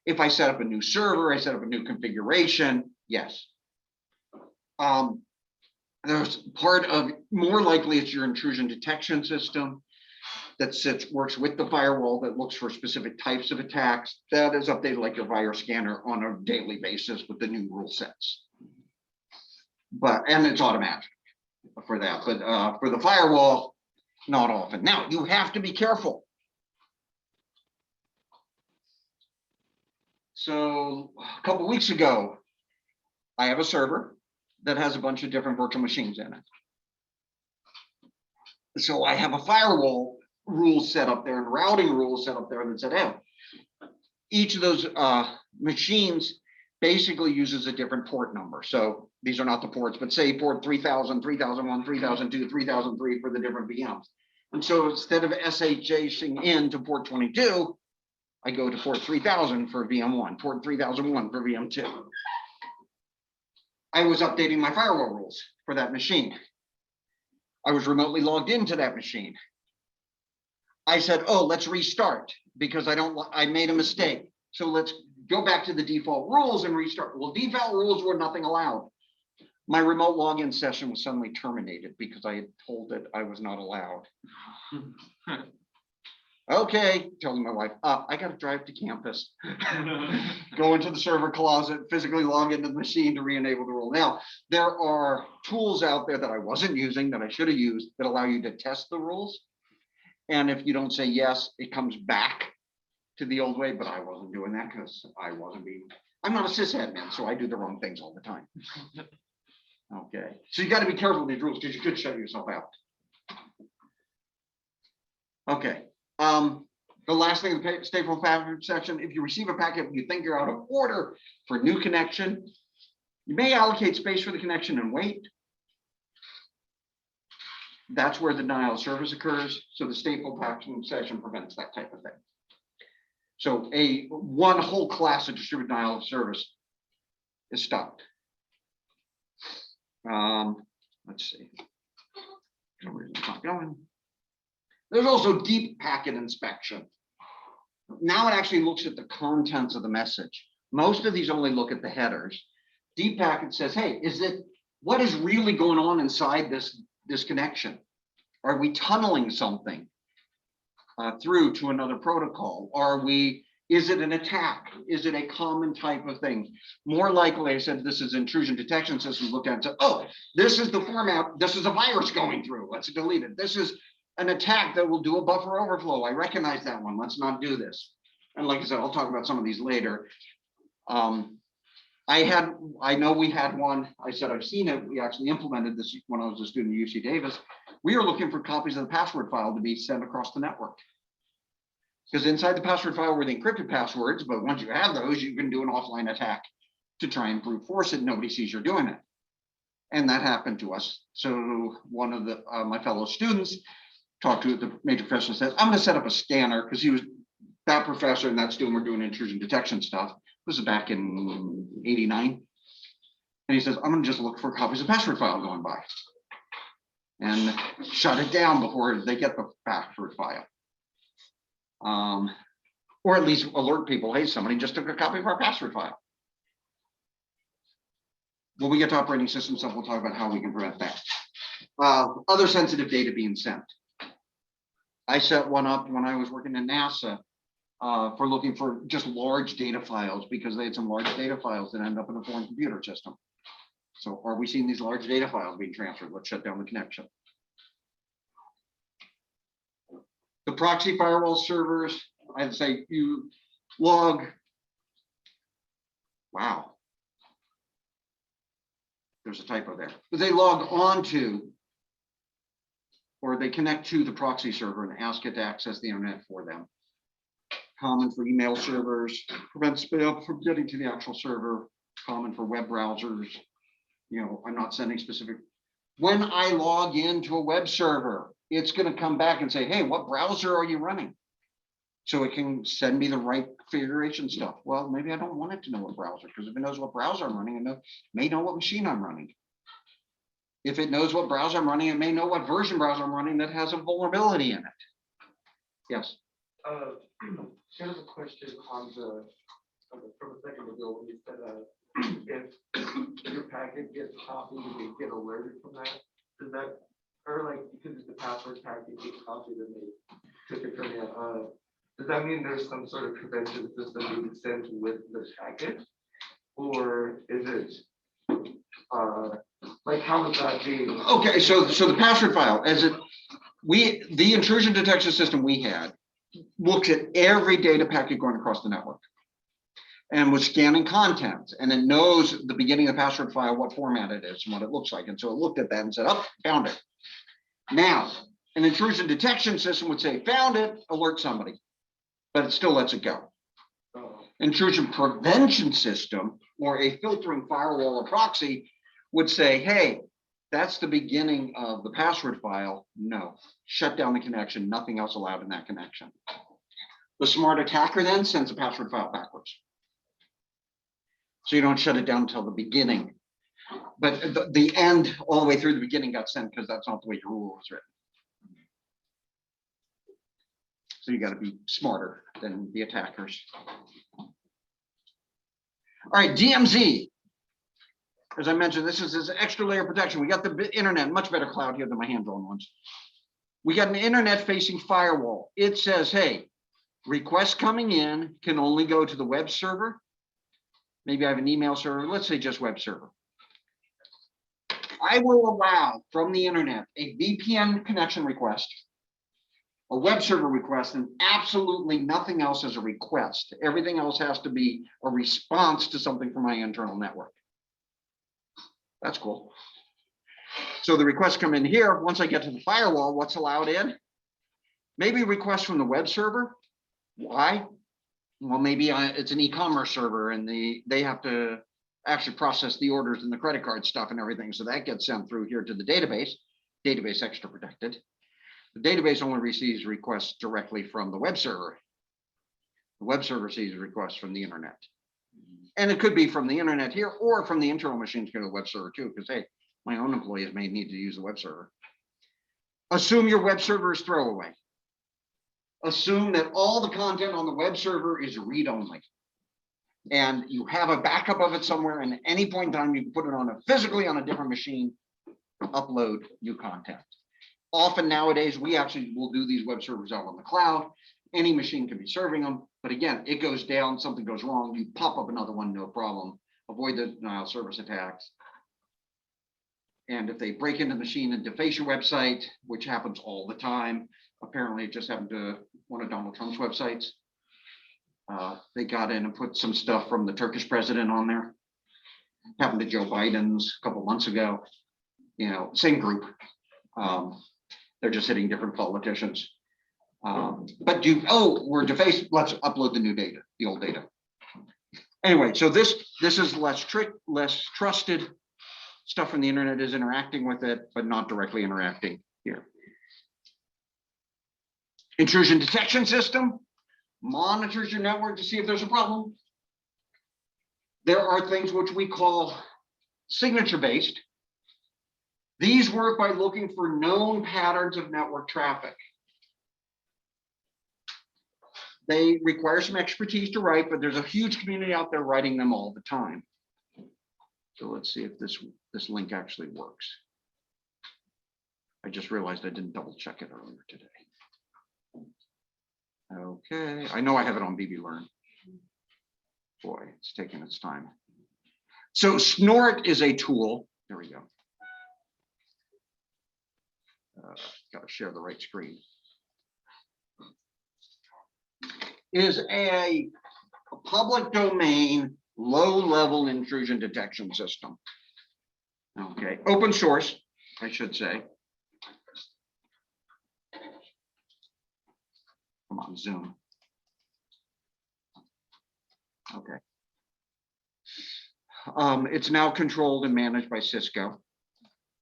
Speaker 1: If I set up a new server, I set up a new configuration, yes. There's part of, more likely it's your intrusion detection system that works with the firewall that looks for specific types of attacks. That is updated like your virus scanner on a daily basis with the new rule sets. And it's automatic for that, but for the firewall, not often. Now, you have to be careful. So a couple of weeks ago, I have a server that has a bunch of different virtual machines in it. So I have a firewall rule set up there and routing rules set up there that said, hey, each of those machines basically uses a different port number. So these are not the ports, but say port 3000, 3001, 3002, 3003 for the different VMs. And so instead of SHHing into port 22, I go to port 3000 for VM1, port 3001 for VM2. I was updating my firewall rules for that machine. I was remotely logged into that machine. I said, oh, let's restart because I made a mistake. So let's go back to the default rules and restart. Well, default rules were nothing allowed. My remote login session was suddenly terminated because I had told it I was not allowed. Okay, telling my wife, I got to drive to campus, go into the server closet, physically log into the machine to re-enable the rule. Now, there are tools out there that I wasn't using that I should have used that allow you to test the rules. And if you don't say yes, it comes back to the old way, but I wasn't doing that because I'm not a sysadmin, so I do the wrong things all the time. Okay, so you got to be careful with these rules because you could shut yourself out. Okay. The last thing in the stateful package section, if you receive a packet and you think you're out of order for a new connection, you may allocate space for the connection and wait. That's where the denial of service occurs. So the stateful package section prevents that type of thing. So one whole class of distributed denial of service is stopped. Let's see. Where's the top going? There's also deep packet inspection. Now it actually looks at the contents of the message. Most of these only look at the headers. Deep packet says, hey, what is really going on inside this connection? Are we tunneling something through to another protocol? Is it an attack? Is it a common type of thing? More likely, I said, this is intrusion detection system. Look at it and say, oh, this is the format. This is a virus going through. Let's delete it. This is an attack that will do a buffer overflow. I recognize that one. Let's not do this. And like I said, I'll talk about some of these later. I know we had one, I said, I've seen it. We actually implemented this when I was a student at UC Davis. We were looking for copies of the password file to be sent across the network. Because inside the password file were the encrypted passwords, but once you have those, you can do an offline attack to try and brute force it. Nobody sees you're doing it. And that happened to us. So one of the my fellow students talked to the major professor and said, I'm going to set up a scanner, because he was that professor and that student were doing intrusion detection stuff. This is back in '89. And he says, I'm going to just look for copies of password file going by and shut it down before they get the password file. Or at least alert people, hey, somebody just took a copy of our password file. When we get to operating system stuff, we'll talk about how we can prevent that. Other sensitive data being sent. I set one up when I was working at NASA for looking for just large data files, because they had some large data files that end up in a foreign computer system. So are we seeing these large data files being transferred? Let's shut down the connection. The proxy firewall servers, I'd say you log. Wow. There's a typo there. But they log on to, or they connect to the proxy server and ask it to access the internet for them. Common for email servers, prevents spam from getting to the actual server. Common for web browsers. You know, I'm not sending specific. When I log into a web server, it's going to come back and say, hey, what browser are you running? So it can send me the right configuration stuff. Well, maybe I don't want it to know what browser, because if it knows what browser I'm running, it may know what machine I'm running. If it knows what browser I'm running, it may know what version browser I'm running that has a vulnerability in it. Yes.
Speaker 3: Kind of a question on the from a second ago when you said if your packet gets copied and you get alerted from that, does that, or like because it's the password packet gets copied and they took it from you, does that mean there's some sort of prevention system being sent with the packet, or is it like how is that being?
Speaker 1: Okay, so the password file, the intrusion detection system we had looks at every data packet going across the network and was scanning content, and it knows the beginning of the password file, what format it is and what it looks like. And so it looked at that and said, oh, found it. Now, an intrusion detection system would say, found it, alert somebody, but it still lets it go. Intrusion prevention system, or a filtering firewall or proxy, would say, hey, that's the beginning of the password file. No, shut down the connection, nothing else allowed in that connection. The smart attacker then sends the password file backwards. So you don't shut it down until the beginning. But the end all the way through the beginning got sent, because that's not the way your rule was written. So you got to be smarter than the attackers. All right, DMZ. As I mentioned, this is this extra layer of protection. We got the internet, much better cloud here than my hand-drawn ones. We got an internet-facing firewall. It says, hey, requests coming in can only go to the web server. Maybe I have an email server. Let's say just web server. I will allow from the internet a VPN connection request, a web server request, and absolutely nothing else as a request. Everything else has to be a response to something from my internal network. That's cool. So the requests come in here. Once I get to the firewall, what's allowed in? Maybe requests from the web server. Why? Well, maybe it's an e-commerce server and they have to actually process the orders and the credit card stuff and everything. So that gets sent through here to the database extra protected. The database only receives requests directly from the web server. The web server receives requests from the internet. And it could be from the internet here or from the internal machines to the web server too, because hey, my own employees may need to use the web server. Assume your web server is throwaway. Assume that all the content on the web server is read-only. And you have a backup of it somewhere, and at any point in time, you can put it on physically on a different machine, upload new content. Often nowadays, we actually will do these web servers out on the cloud. Any machine can be serving them. But again, it goes down, something goes wrong, you pop up another one, no problem. Avoid the denial of service attacks. And if they break into the machine and deface your website, which happens all the time, apparently it just happened to one of Donald Trump's websites. They got in and put some stuff from the Turkish president on there. Happened to Joe Biden's a couple months ago. Same group. They're just hitting different politicians. But we're defaced. Let's upload the new data, the old data. Anyway, so this is less trusted. Stuff from the internet is interacting with it, but not directly interacting here. Intrusion detection system monitors your network to see if there's a problem. There are things which we call signature-based. These work by looking for known patterns of network traffic. They require some expertise to write, but there's a huge community out there writing them all the time. So let's see if this link actually works. I just realized I didn't double check it earlier today. Okay, I know I have it on BB Learn. Boy, it's taking its time. So Snort is a tool. There we go. Got to share the right screen. Is a public domain low-level intrusion detection system. Okay, open source, I should say. Come on, Zoom. Okay. It's now controlled and managed by Cisco.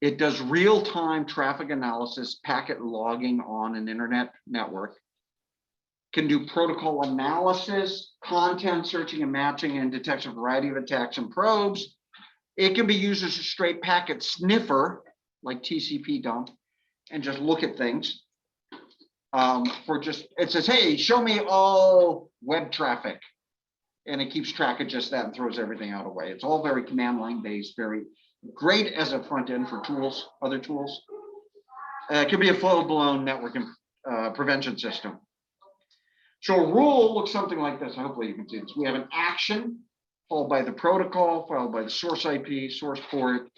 Speaker 1: It does real-time traffic analysis, packet logging on an internet network, can do protocol analysis, content searching and matching, and detects a variety of attacks and probes. It can be used as a straight packet sniffer, like TCP dump, and just look at things. It says, hey, show me all web traffic. And it keeps track of just that and throws everything out away. It's all very command line based, very great as a front end for tools, other tools. It can be a full-blown network prevention system. So a rule looks something like this. Hopefully you can see this. We have an action followed by the protocol, followed by the source IP, source port,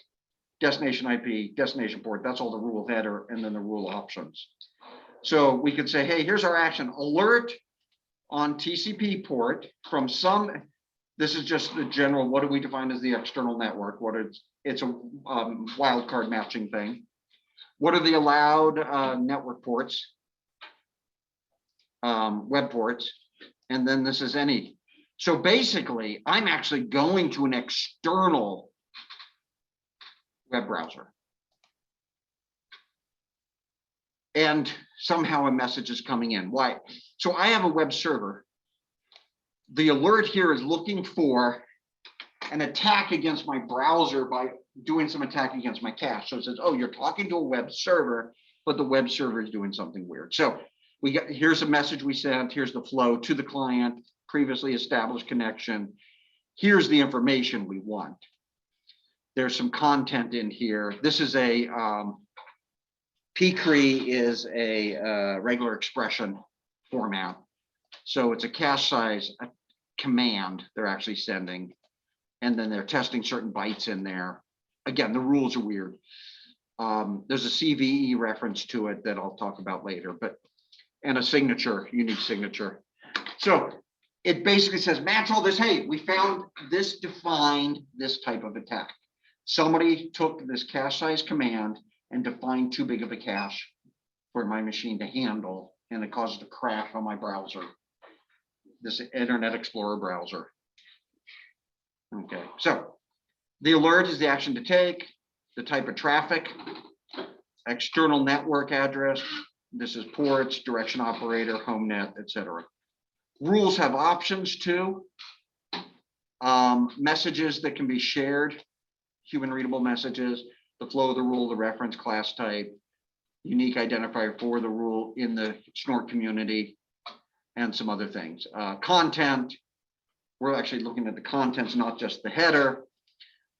Speaker 1: destination IP, destination port. That's all the rule header, and then the rule options. So we could say, hey, here's our action. Alert on TCP port from some, this is just the general, what do we define as the external network? It's a wildcard matching thing. What are the allowed network ports? Web ports, and then this is any. So basically, I'm actually going to an external web browser. And somehow a message is coming in. Why? So I have a web server. The alert here is looking for an attack against my browser by doing some attack against my cache. So it says, oh, you're talking to a web server, but the web server is doing something weird. So here's a message we sent, here's the flow to the client, previously established connection. Here's the information we want. There's some content in here. This is a, pcree is a regular expression format. So it's a cache size a command they're actually sending. And then they're testing certain bytes in there. Again, the rules are weird. There's a CVE reference to it that I'll talk about later, and a signature, unique signature. So it basically says, match all this. Hey, we found this defined this type of attack. Somebody took this cache size command and defined too big of a cache for my machine to handle, and it caused a crash on my browser, this Internet Explorer browser. Okay, so the alert is the action to take, the type of traffic, external network address. This is ports, direction operator, home net, etc. Rules have options too. Messages that can be shared, human readable messages, the flow of the rule, the reference class type, unique identifier for the rule in the Snort community, and some other things. Content, we're actually looking at the contents, not just the header.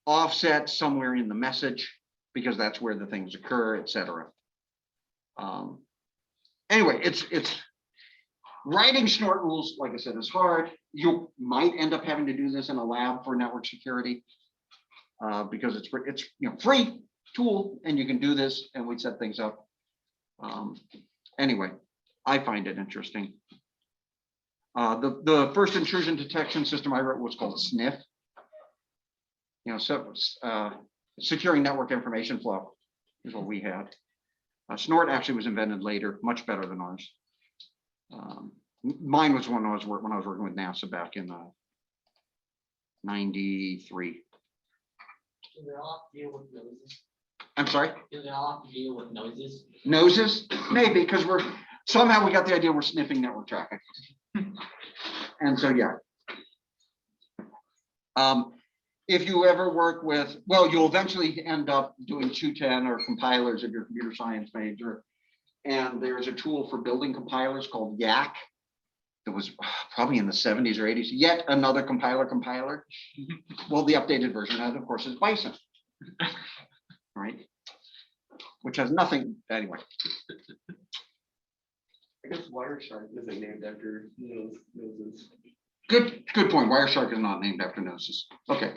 Speaker 1: Offset somewhere in the message, because that's where the things occur, etc. Anyway, it's writing Snort rules, like I said, is hard. You might end up having to do this in a lab for network security because it's free tool and you can do this and we set things up. Anyway, I find it interesting. The first intrusion detection system I wrote was called SNIF. You know, so securing network information flow is what we had. Snort actually was invented later, much better than ours. Mine was when I was working with NASA back in 93.
Speaker 4: Do they all deal with noses?
Speaker 1: I'm sorry,
Speaker 4: Do they all deal with noses?
Speaker 1: noses? Maybe, because somehow we got the idea we're sniffing network traffic. And so, yeah. If you ever work with, well, you'll eventually end up doing 210 or compilers if you're a computer science major. And there's a tool for building compilers called Yak. That was probably in the 70s or 80s, yet another compiler. Well, the updated version of that, of course, is Bison. Right? Which has nothing, anyway.
Speaker 3: I guess Wireshark isn't named after noses.
Speaker 1: Good point. Wireshark is not named after Gnosis. Okay.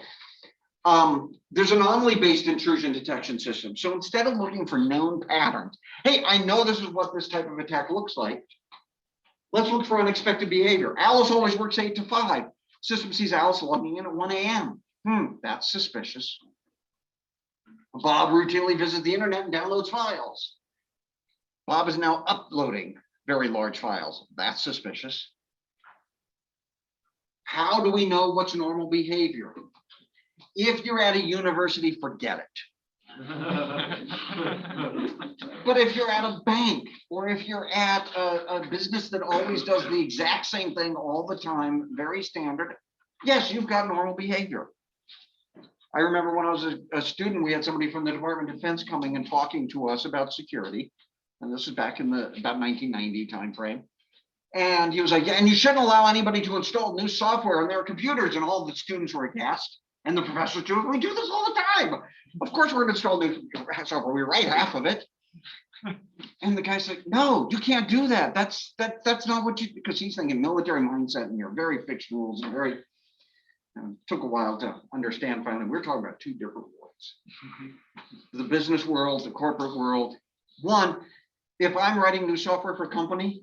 Speaker 1: There's an anomaly-based intrusion detection system. So instead of looking for known patterns, hey, I know this is what this type of attack looks like. Let's look for unexpected behavior. Alice always works 8 to 5. System sees Alice logging in at 1 a.m. That's suspicious. Bob routinely visits the internet and downloads files. Bob is now uploading very large files. That's suspicious. How do we know what's normal behavior? If you're at a university, forget it. But if you're at a bank, or if you're at a business that always does the exact same thing all the time, very standard, yes, you've got normal behavior. I remember when I was a student, we had somebody from the Department of Defense coming and talking to us about security. And this is back in the about 1990 timeframe. And he was like, yeah, and you shouldn't allow anybody to install new software on their computers. And all the students were aghast. And the professors do, we do this all the time. Of course, we're going to install new software. We write half of it. And the guy's like, no, you can't do that. That's not what you, because he's thinking military mindset and you're very fixed rules and very, took a while to understand finally, we're talking about two different worlds. The business world, the corporate world. One, if I'm writing new software for a company,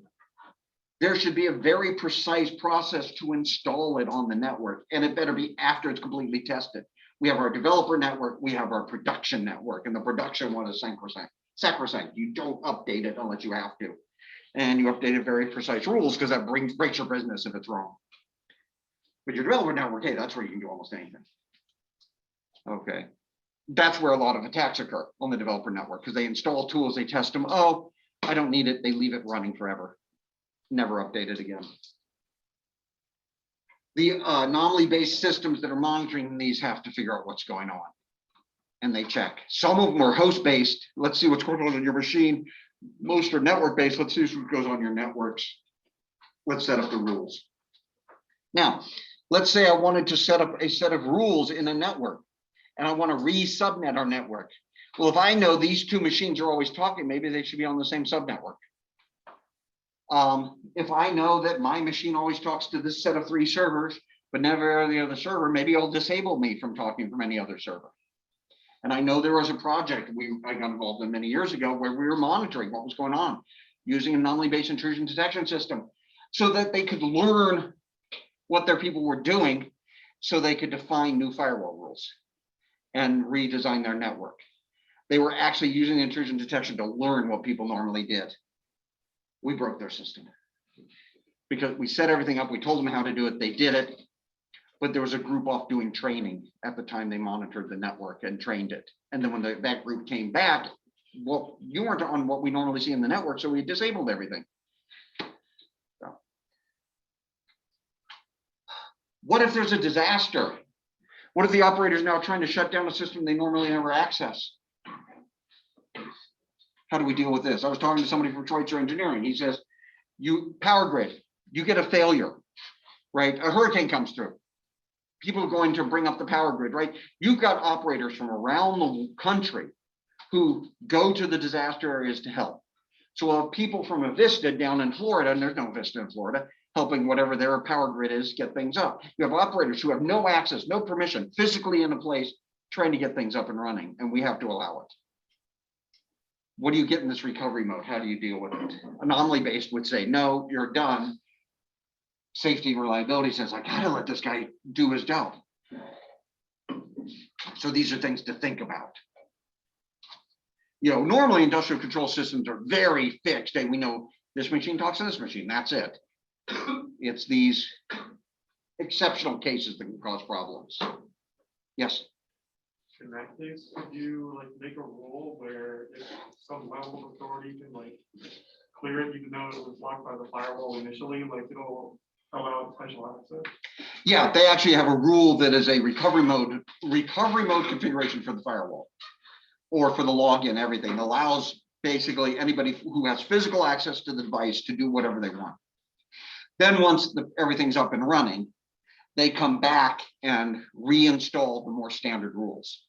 Speaker 1: there should be a very precise process to install it on the network, and it better be after it's completely tested. We have our developer network, we have our production network, and the production one is sacrosanct. You don't update it unless you have to. And you update it very precise rules because that breaks your business if it's wrong. But your developer network, hey, that's where you can do almost anything. Okay. That's where a lot of attacks occur on the developer network because they install tools, they test them. Oh, I don't need it. They leave it running forever. Never update it again. The anomaly-based systems that are monitoring these have to figure out what's going on. And they check. Some of them are host-based. Let's see what's going on in your machine. Most are network-based. Let's see what goes on your networks. Let's set up the rules. Now, let's say I wanted to set up a set of rules in a network, and I want to re-subnet our network. Well, if I know these two machines are always talking, maybe they should be on the same subnetwork. If I know that my machine always talks to this set of 3 servers, but never any other server, maybe it'll disable me from talking from any other server. And I know there was a project I got involved in many years ago where we were monitoring what was going on using an anomaly-based intrusion detection system so that they could learn what their people were doing so they could define new firewall rules and redesign their network. They were actually using intrusion detection to learn what people normally did. We broke their system because we set everything up. We told them how to do it. They did it. But there was a group off doing training at the time they monitored the network and trained it. And then when that group came back, well, you weren't on what we normally see in the network, so we disabled everything. So. What if there's a disaster? What if the operator is now trying to shut down a system they normally never access? How do we deal with this? I was talking to somebody from Schweitzer Engineering. He says, power grid, you get a failure, right? A hurricane comes through. People are going to bring up the power grid, right? You've got operators from around the country who go to the disaster areas to help. So we'll have people from a Vista down in Florida, and there's no Vista in Florida, helping whatever their power grid is, get things up. You have operators who have no access, no permission, physically in a place, trying to get things up and running, and we have to allow it. What do you get in this recovery mode? How do you deal with it? Anomaly-based would say, no, you're done. Safety and reliability says, I gotta let this guy do his job. So these are things to think about. Normally industrial control systems are very fixed. And we know this machine talks to this machine, that's it. It's these exceptional cases that can cause problems. Yes.
Speaker 3: In that case, could you like make a rule where if some level of authority can like clear it, even though it was blocked by the firewall initially, like it'll allow special access?
Speaker 1: Yeah, they actually have a rule that is a recovery mode configuration for the firewall or for the login, everything. It allows basically anybody who has physical access to the device to do whatever they want. Then once everything's up and running, they come back and reinstall the more standard rules.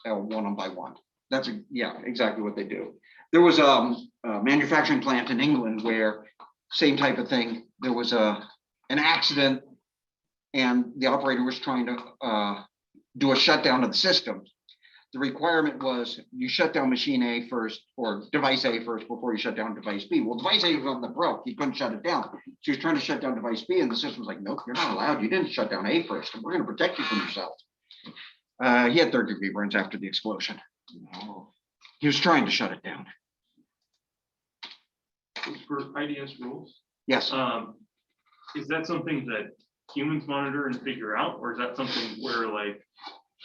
Speaker 1: One by one. That's exactly what they do. There was a manufacturing plant in England where same type of thing. There was an accident and the operator was trying to do a shutdown of the system. The requirement was you shut down machine A first or device A first before you shut down device B. Well, device A was on the broke. He couldn't shut it down. So he was trying to shut down device B and the system was like, nope, you're not allowed. You didn't shut down A first. We're going to protect you from yourself. He had third-degree burns after the explosion. He was trying to shut it down.
Speaker 2: For IDS rules,
Speaker 1: Yes.
Speaker 2: is that something that humans monitor and figure out, or is that something where like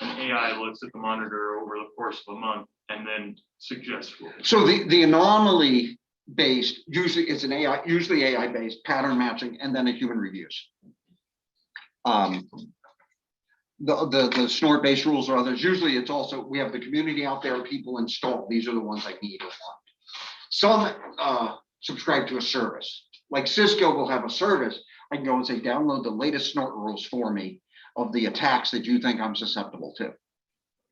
Speaker 2: an AI looks at the monitor over the course of a month and then suggests rules?
Speaker 1: So the anomaly based, usually it's an AI, usually AI based pattern matching, and then a human reviews. The snort based rules or others, usually it's also, we have the community out there, people install, these are the ones I need or want. Some subscribe to a service, like Cisco will have a service. I can go and say, download the latest snort rules for me of the attacks that you think I'm susceptible to.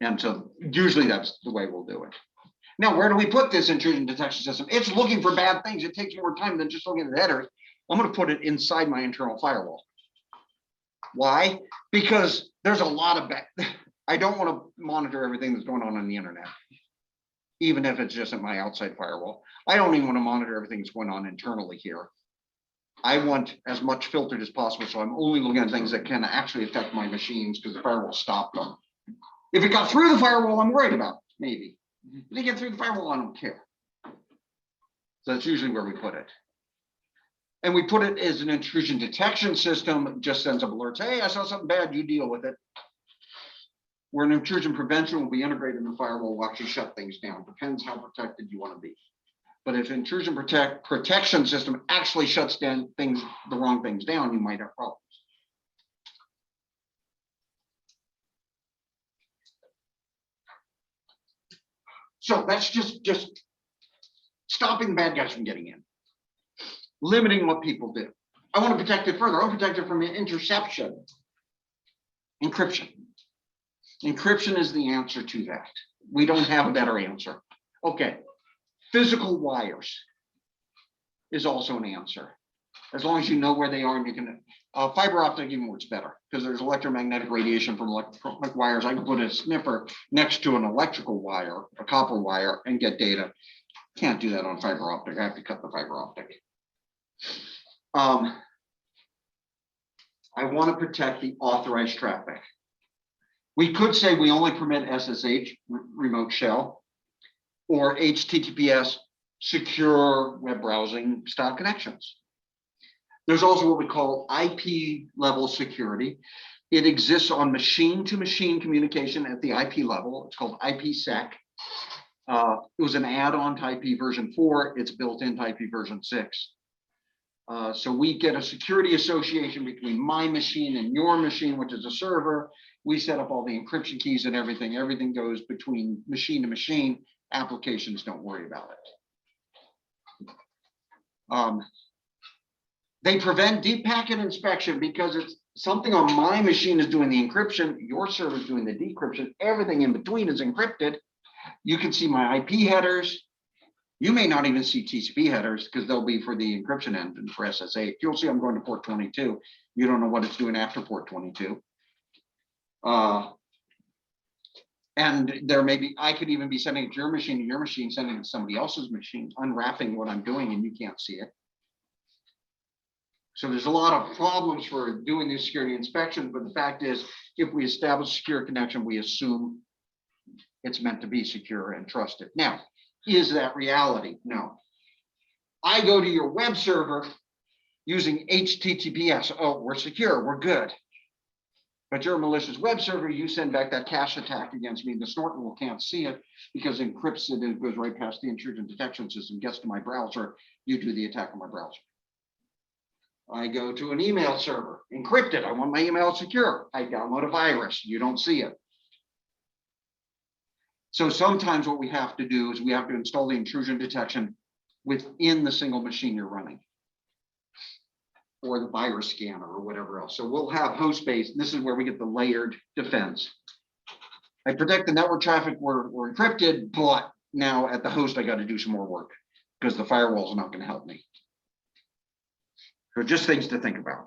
Speaker 1: And so usually that's the way we'll do it. Now, where do we put this intrusion detection system? It's looking for bad things. It takes more time than just looking at the headers. I'm going to put it inside my internal firewall. Why? Because there's a lot of bad. I don't want to monitor everything that's going on the internet, even if it's just at my outside firewall. I don't even want to monitor everything that's going on internally here. I want as much filtered as possible, so I'm only looking at things that can actually affect my machines because the firewall stopped them. If it got through the firewall, I'm worried about, maybe. If they get through the firewall, I don't care. So that's usually where we put it. And we put it as an intrusion detection system, it just sends up alerts. Hey, I saw something bad, you deal with it. Where an intrusion prevention will be integrated in the firewall, will actually shut things down. Depends how protected you want to be. But if intrusion protection system actually shuts down things, the wrong things down, you might have problems. So that's just stopping the bad guys from getting in, limiting what people do. I want to protect it further. I want to protect it from interception. Encryption. Encryption is the answer to that. We don't have a better answer. Okay. Physical wires is also an answer. As long as you know where they are and you can, fiber optic even works better because there's electromagnetic radiation from electronic wires. I can put a sniffer next to an electrical wire, a copper wire, and get data. Can't do that on fiber optic. I have to cut the fiber optic. I want to protect the authorized traffic. We could say we only permit SSH, remote shell, or HTTPS, secure web browsing style connections. There's also what we call IP level security. It exists on machine to machine communication at the IP level. It's called IPsec. It was an add-on to IP version 4. It's built into IP version 6. So we get a security association between my machine and your machine, which is a server. We set up all the encryption keys and everything. Everything goes between machine to machine. Applications don't worry about it. They prevent deep packet inspection because it's something on my machine is doing the encryption, your server is doing the decryption, everything in between is encrypted. You can see my IP headers. You may not even see TCP headers because they'll be for the encryption engine for SSH. You'll see I'm going to port 22. You don't know what it's doing after port 22. And there may be, I could even be sending it to your machine and your machine sending it to somebody else's machine, unwrapping what I'm doing and you can't see it. So there's a lot of problems for doing these security inspections, but the fact is, if we establish a secure connection, we assume it's meant to be secure and trusted. Now, is that reality? No. I go to your web server using HTTPS. Oh, we're secure, we're good. But you're a malicious web server, you send back that cache attack against me. The snort rule can't see it because it encrypts it and it goes right past the intrusion detection system, gets to my browser, you do the attack on my browser. I go to an email server, encrypted. I want my email secure. I download a virus, you don't see it. So sometimes what we have to do is we have to install the intrusion detection within the single machine you're running, or the virus scanner or whatever else. So we'll have host based. This is where we get the layered defense. I protect the network traffic, we're encrypted, but now at the host, I got to do some more work because the firewall is not going to help me. So just things to think about.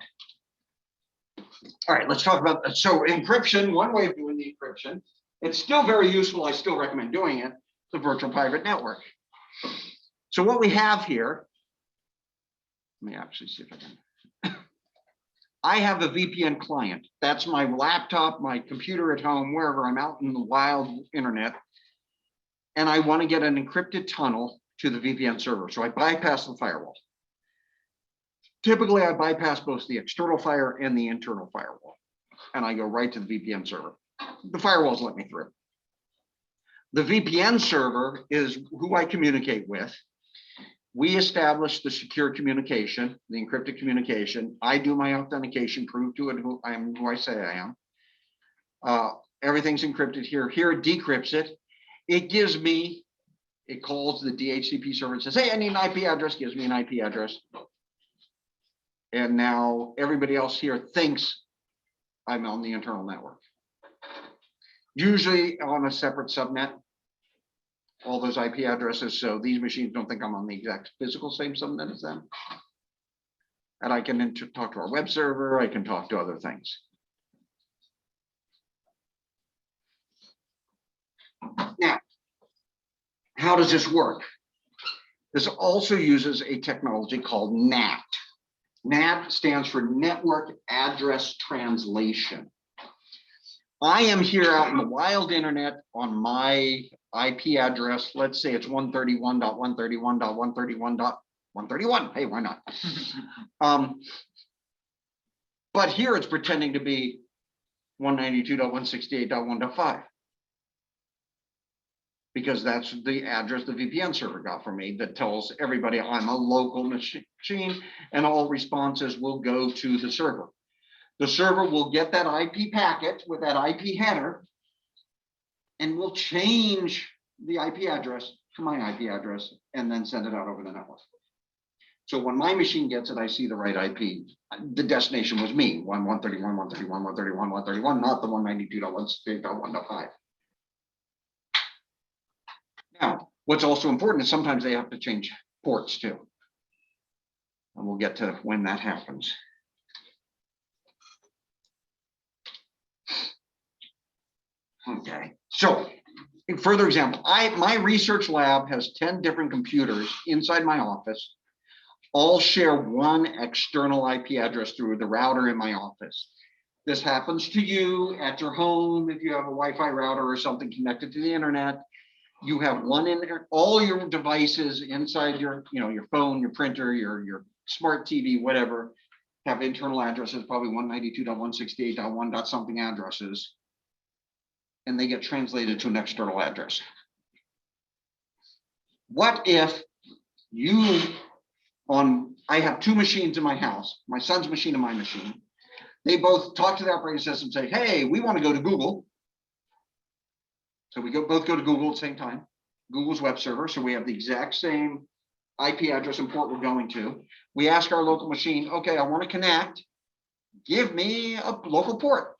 Speaker 1: All right, let's talk about, so encryption, one way of doing the encryption, it's still very useful. I still recommend doing it, the virtual private network. So what we have here, let me actually see if I can. I have a VPN client. That's my laptop, my computer at home, wherever I'm out in the wild internet. And I want to get an encrypted tunnel to the VPN server. So I bypass the firewall. Typically, I bypass both the external fire and the internal firewall. And I go right to the VPN server. The firewalls let me through. The VPN server is who I communicate with. We establish the secure communication, the encrypted communication. I do my authentication, prove to it who I am, who I say I am. Everything's encrypted here. Here it decrypts it. It gives me, it calls the DHCP server and says, hey, I need an IP address, gives me an IP address. And now everybody else here thinks I'm on the internal network. Usually on a separate subnet, all those IP addresses, so these machines don't think I'm on the exact physical same subnet as them. And I can talk to our web server, I can talk to other things. Now, how does this work? This also uses a technology called NAT. NAT stands for Network Address Translation. I am here out in the wild internet on my IP address. Let's say it's 131.131.131.131. Hey, why not? But here it's pretending to be 192.168.1.5. Because that's the address the VPN server got from me that tells everybody I'm a local machine and all responses will go to the server. The server will get that IP packet with that IP header and will change the IP address to my IP address and then send it out over the network. So when my machine gets it, I see the right IP. The destination was me, 131.131.131.131, not the 192.168.1.5. Now, what's also important is sometimes they have to change ports too. And we'll get to when that happens. Okay, so further example, my research lab has 10 different computers inside my office, all share one external IP address through the router in my office. This happens to you at your home if you have a Wi-Fi router or something connected to the internet. You have one in there, all your devices inside your, your phone, your printer, your smart TV, whatever, have internal addresses, probably 192.168.1. something addresses. And they get translated to an external address. What if I have two machines in my house, my son's machine and my machine. They both talk to the operating system and say, hey, we want to go to Google. So we both go to Google at the same time, Google's web server. So we have the exact same IP address and port we're going to. We ask our local machine, okay, I want to connect. Give me a local port.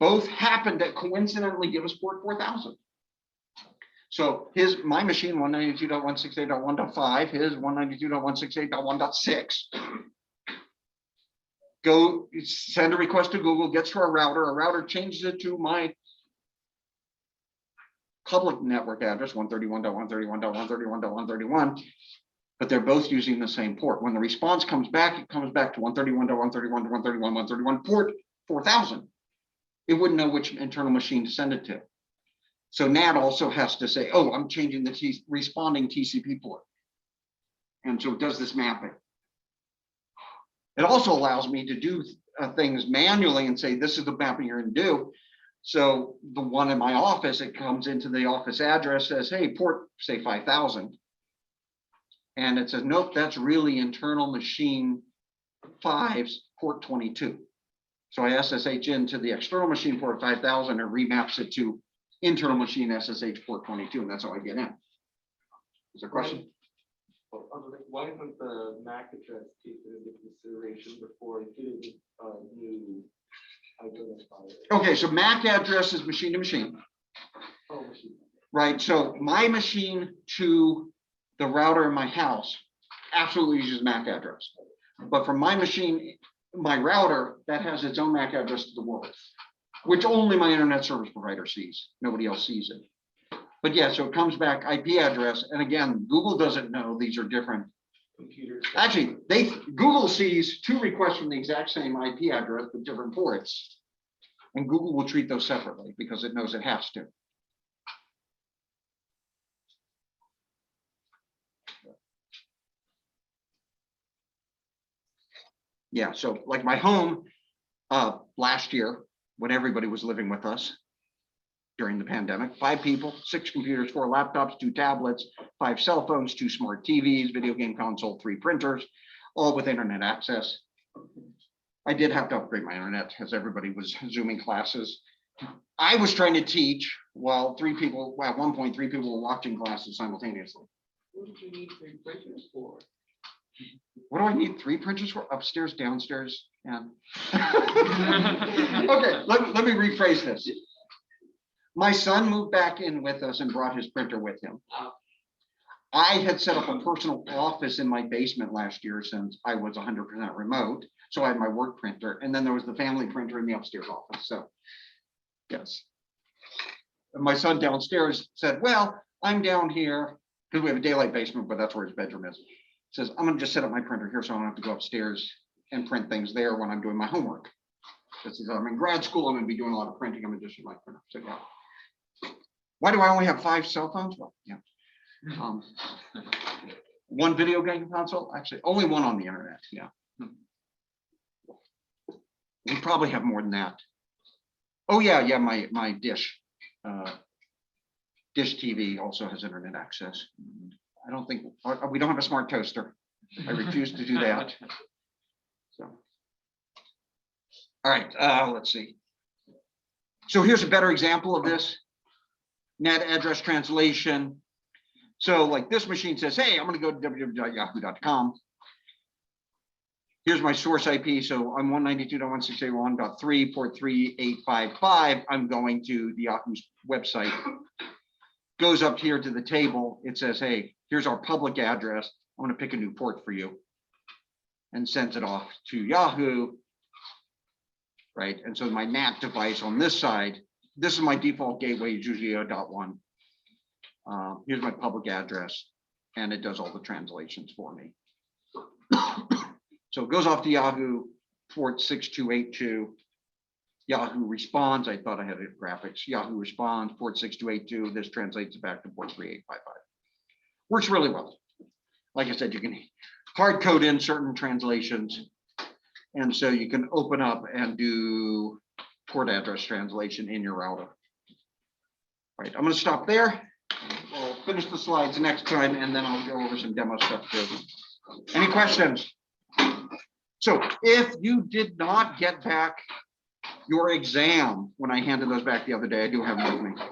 Speaker 1: Both happen to coincidentally give us port 4000. So my machine 192.168.1.5, his 192.168.1.6. Go send a request to Google, gets to our router changes it to my public network address 131.131.131.131. but they're both using the same port. When the response comes back, it comes back to 131.131.131, port 4000. It wouldn't know which internal machine to send it to. So NAT also has to say, oh, I'm changing the responding TCP port. And so it does this mapping. It also allows me to do things manually and say, this is the mapping you're going to do. So the one in my office, it comes into the office address, says, hey, port, say 5000. And it says, nope, that's really internal machine 5's port 22. So I SSH into the external machine port 5000 and remaps it to internal machine SSH port 22, and that's how I get in. Is there a question?
Speaker 3: Why isn't the MAC address taken into consideration before getting a new identifier?
Speaker 1: Okay, so MAC address is machine to machine,
Speaker 3: Oh, machine.
Speaker 1: right? So my machine to the router in my house absolutely uses MAC address. But from my machine, my router, that has its own MAC address to the world, which only my internet service provider sees. Nobody else sees it. But yeah, so it comes back IP address. And again, Google doesn't know these are different
Speaker 3: Computers.
Speaker 1: Actually, Google sees 2 requests from the exact same IP address with different ports. And Google will treat those separately because it knows it has to. Yeah, so like my home last year, when everybody was living with us during the pandemic, 5 people, 6 computers, 4 laptops, 2 tablets, 5 cell phones, 2 smart TVs, video game console, 3 printers, all with internet access. I did have to upgrade my internet as everybody was Zooming classes. I was trying to teach while 3 people, well, at one point, 3 people were watching classes simultaneously.
Speaker 3: What did you need 3 printers for?
Speaker 1: What do I need 3 printers for? Upstairs, downstairs, and okay, let me rephrase this. My son moved back in with us and brought his printer with him. I had set up a personal office in my basement last year since I was 100% remote. So I had my work printer, and then there was the family printer in the upstairs office. So yes. And my son downstairs said, well, I'm down here because we have a daylight basement, but that's where his bedroom is. Says, I'm gonna just set up my printer here so I don't have to go upstairs and print things there when I'm doing my homework. Because I'm in grad school, I'm gonna be doing a lot of printing. I'm gonna just use my printer. So yeah. Why do I only have 5 cell phones? Well, yeah. 1 video game console, actually only 1 on the internet. Yeah. We probably have more than that. Oh yeah, my dish. Dish TV also has internet access. I don't think we don't have a smart toaster. I refuse to do that. So, all right, let's see. So here's a better example of this. NAT address translation. So like this machine says, hey, I'm going to go to www.yahoo.com. Here's my source IP. So I'm 192.168.1.3, port 3855. I'm going to the Yahoo's website. Goes up here to the table. It says, hey, here's our public address. I'm going to pick a new port for you. And sends it off to Yahoo. Right. And so my NAT device on this side, this is my default gateway, it's usually a .1. Here's my public address, and it does all the translations for me. So it goes off to Yahoo, port 6282. Yahoo responds. I thought I had it graphics. Yahoo responds, port 6282. This translates it back to port 3855. Works really well. Like I said, you can hard code in certain translations. And so you can open up and do port address translation in your router. All right, I'm going to stop there. We'll finish the slides next time, and then I'll go over some demo stuff too. Any questions? So if you did not get back your exam when I handed those back the other day, I do have them with me.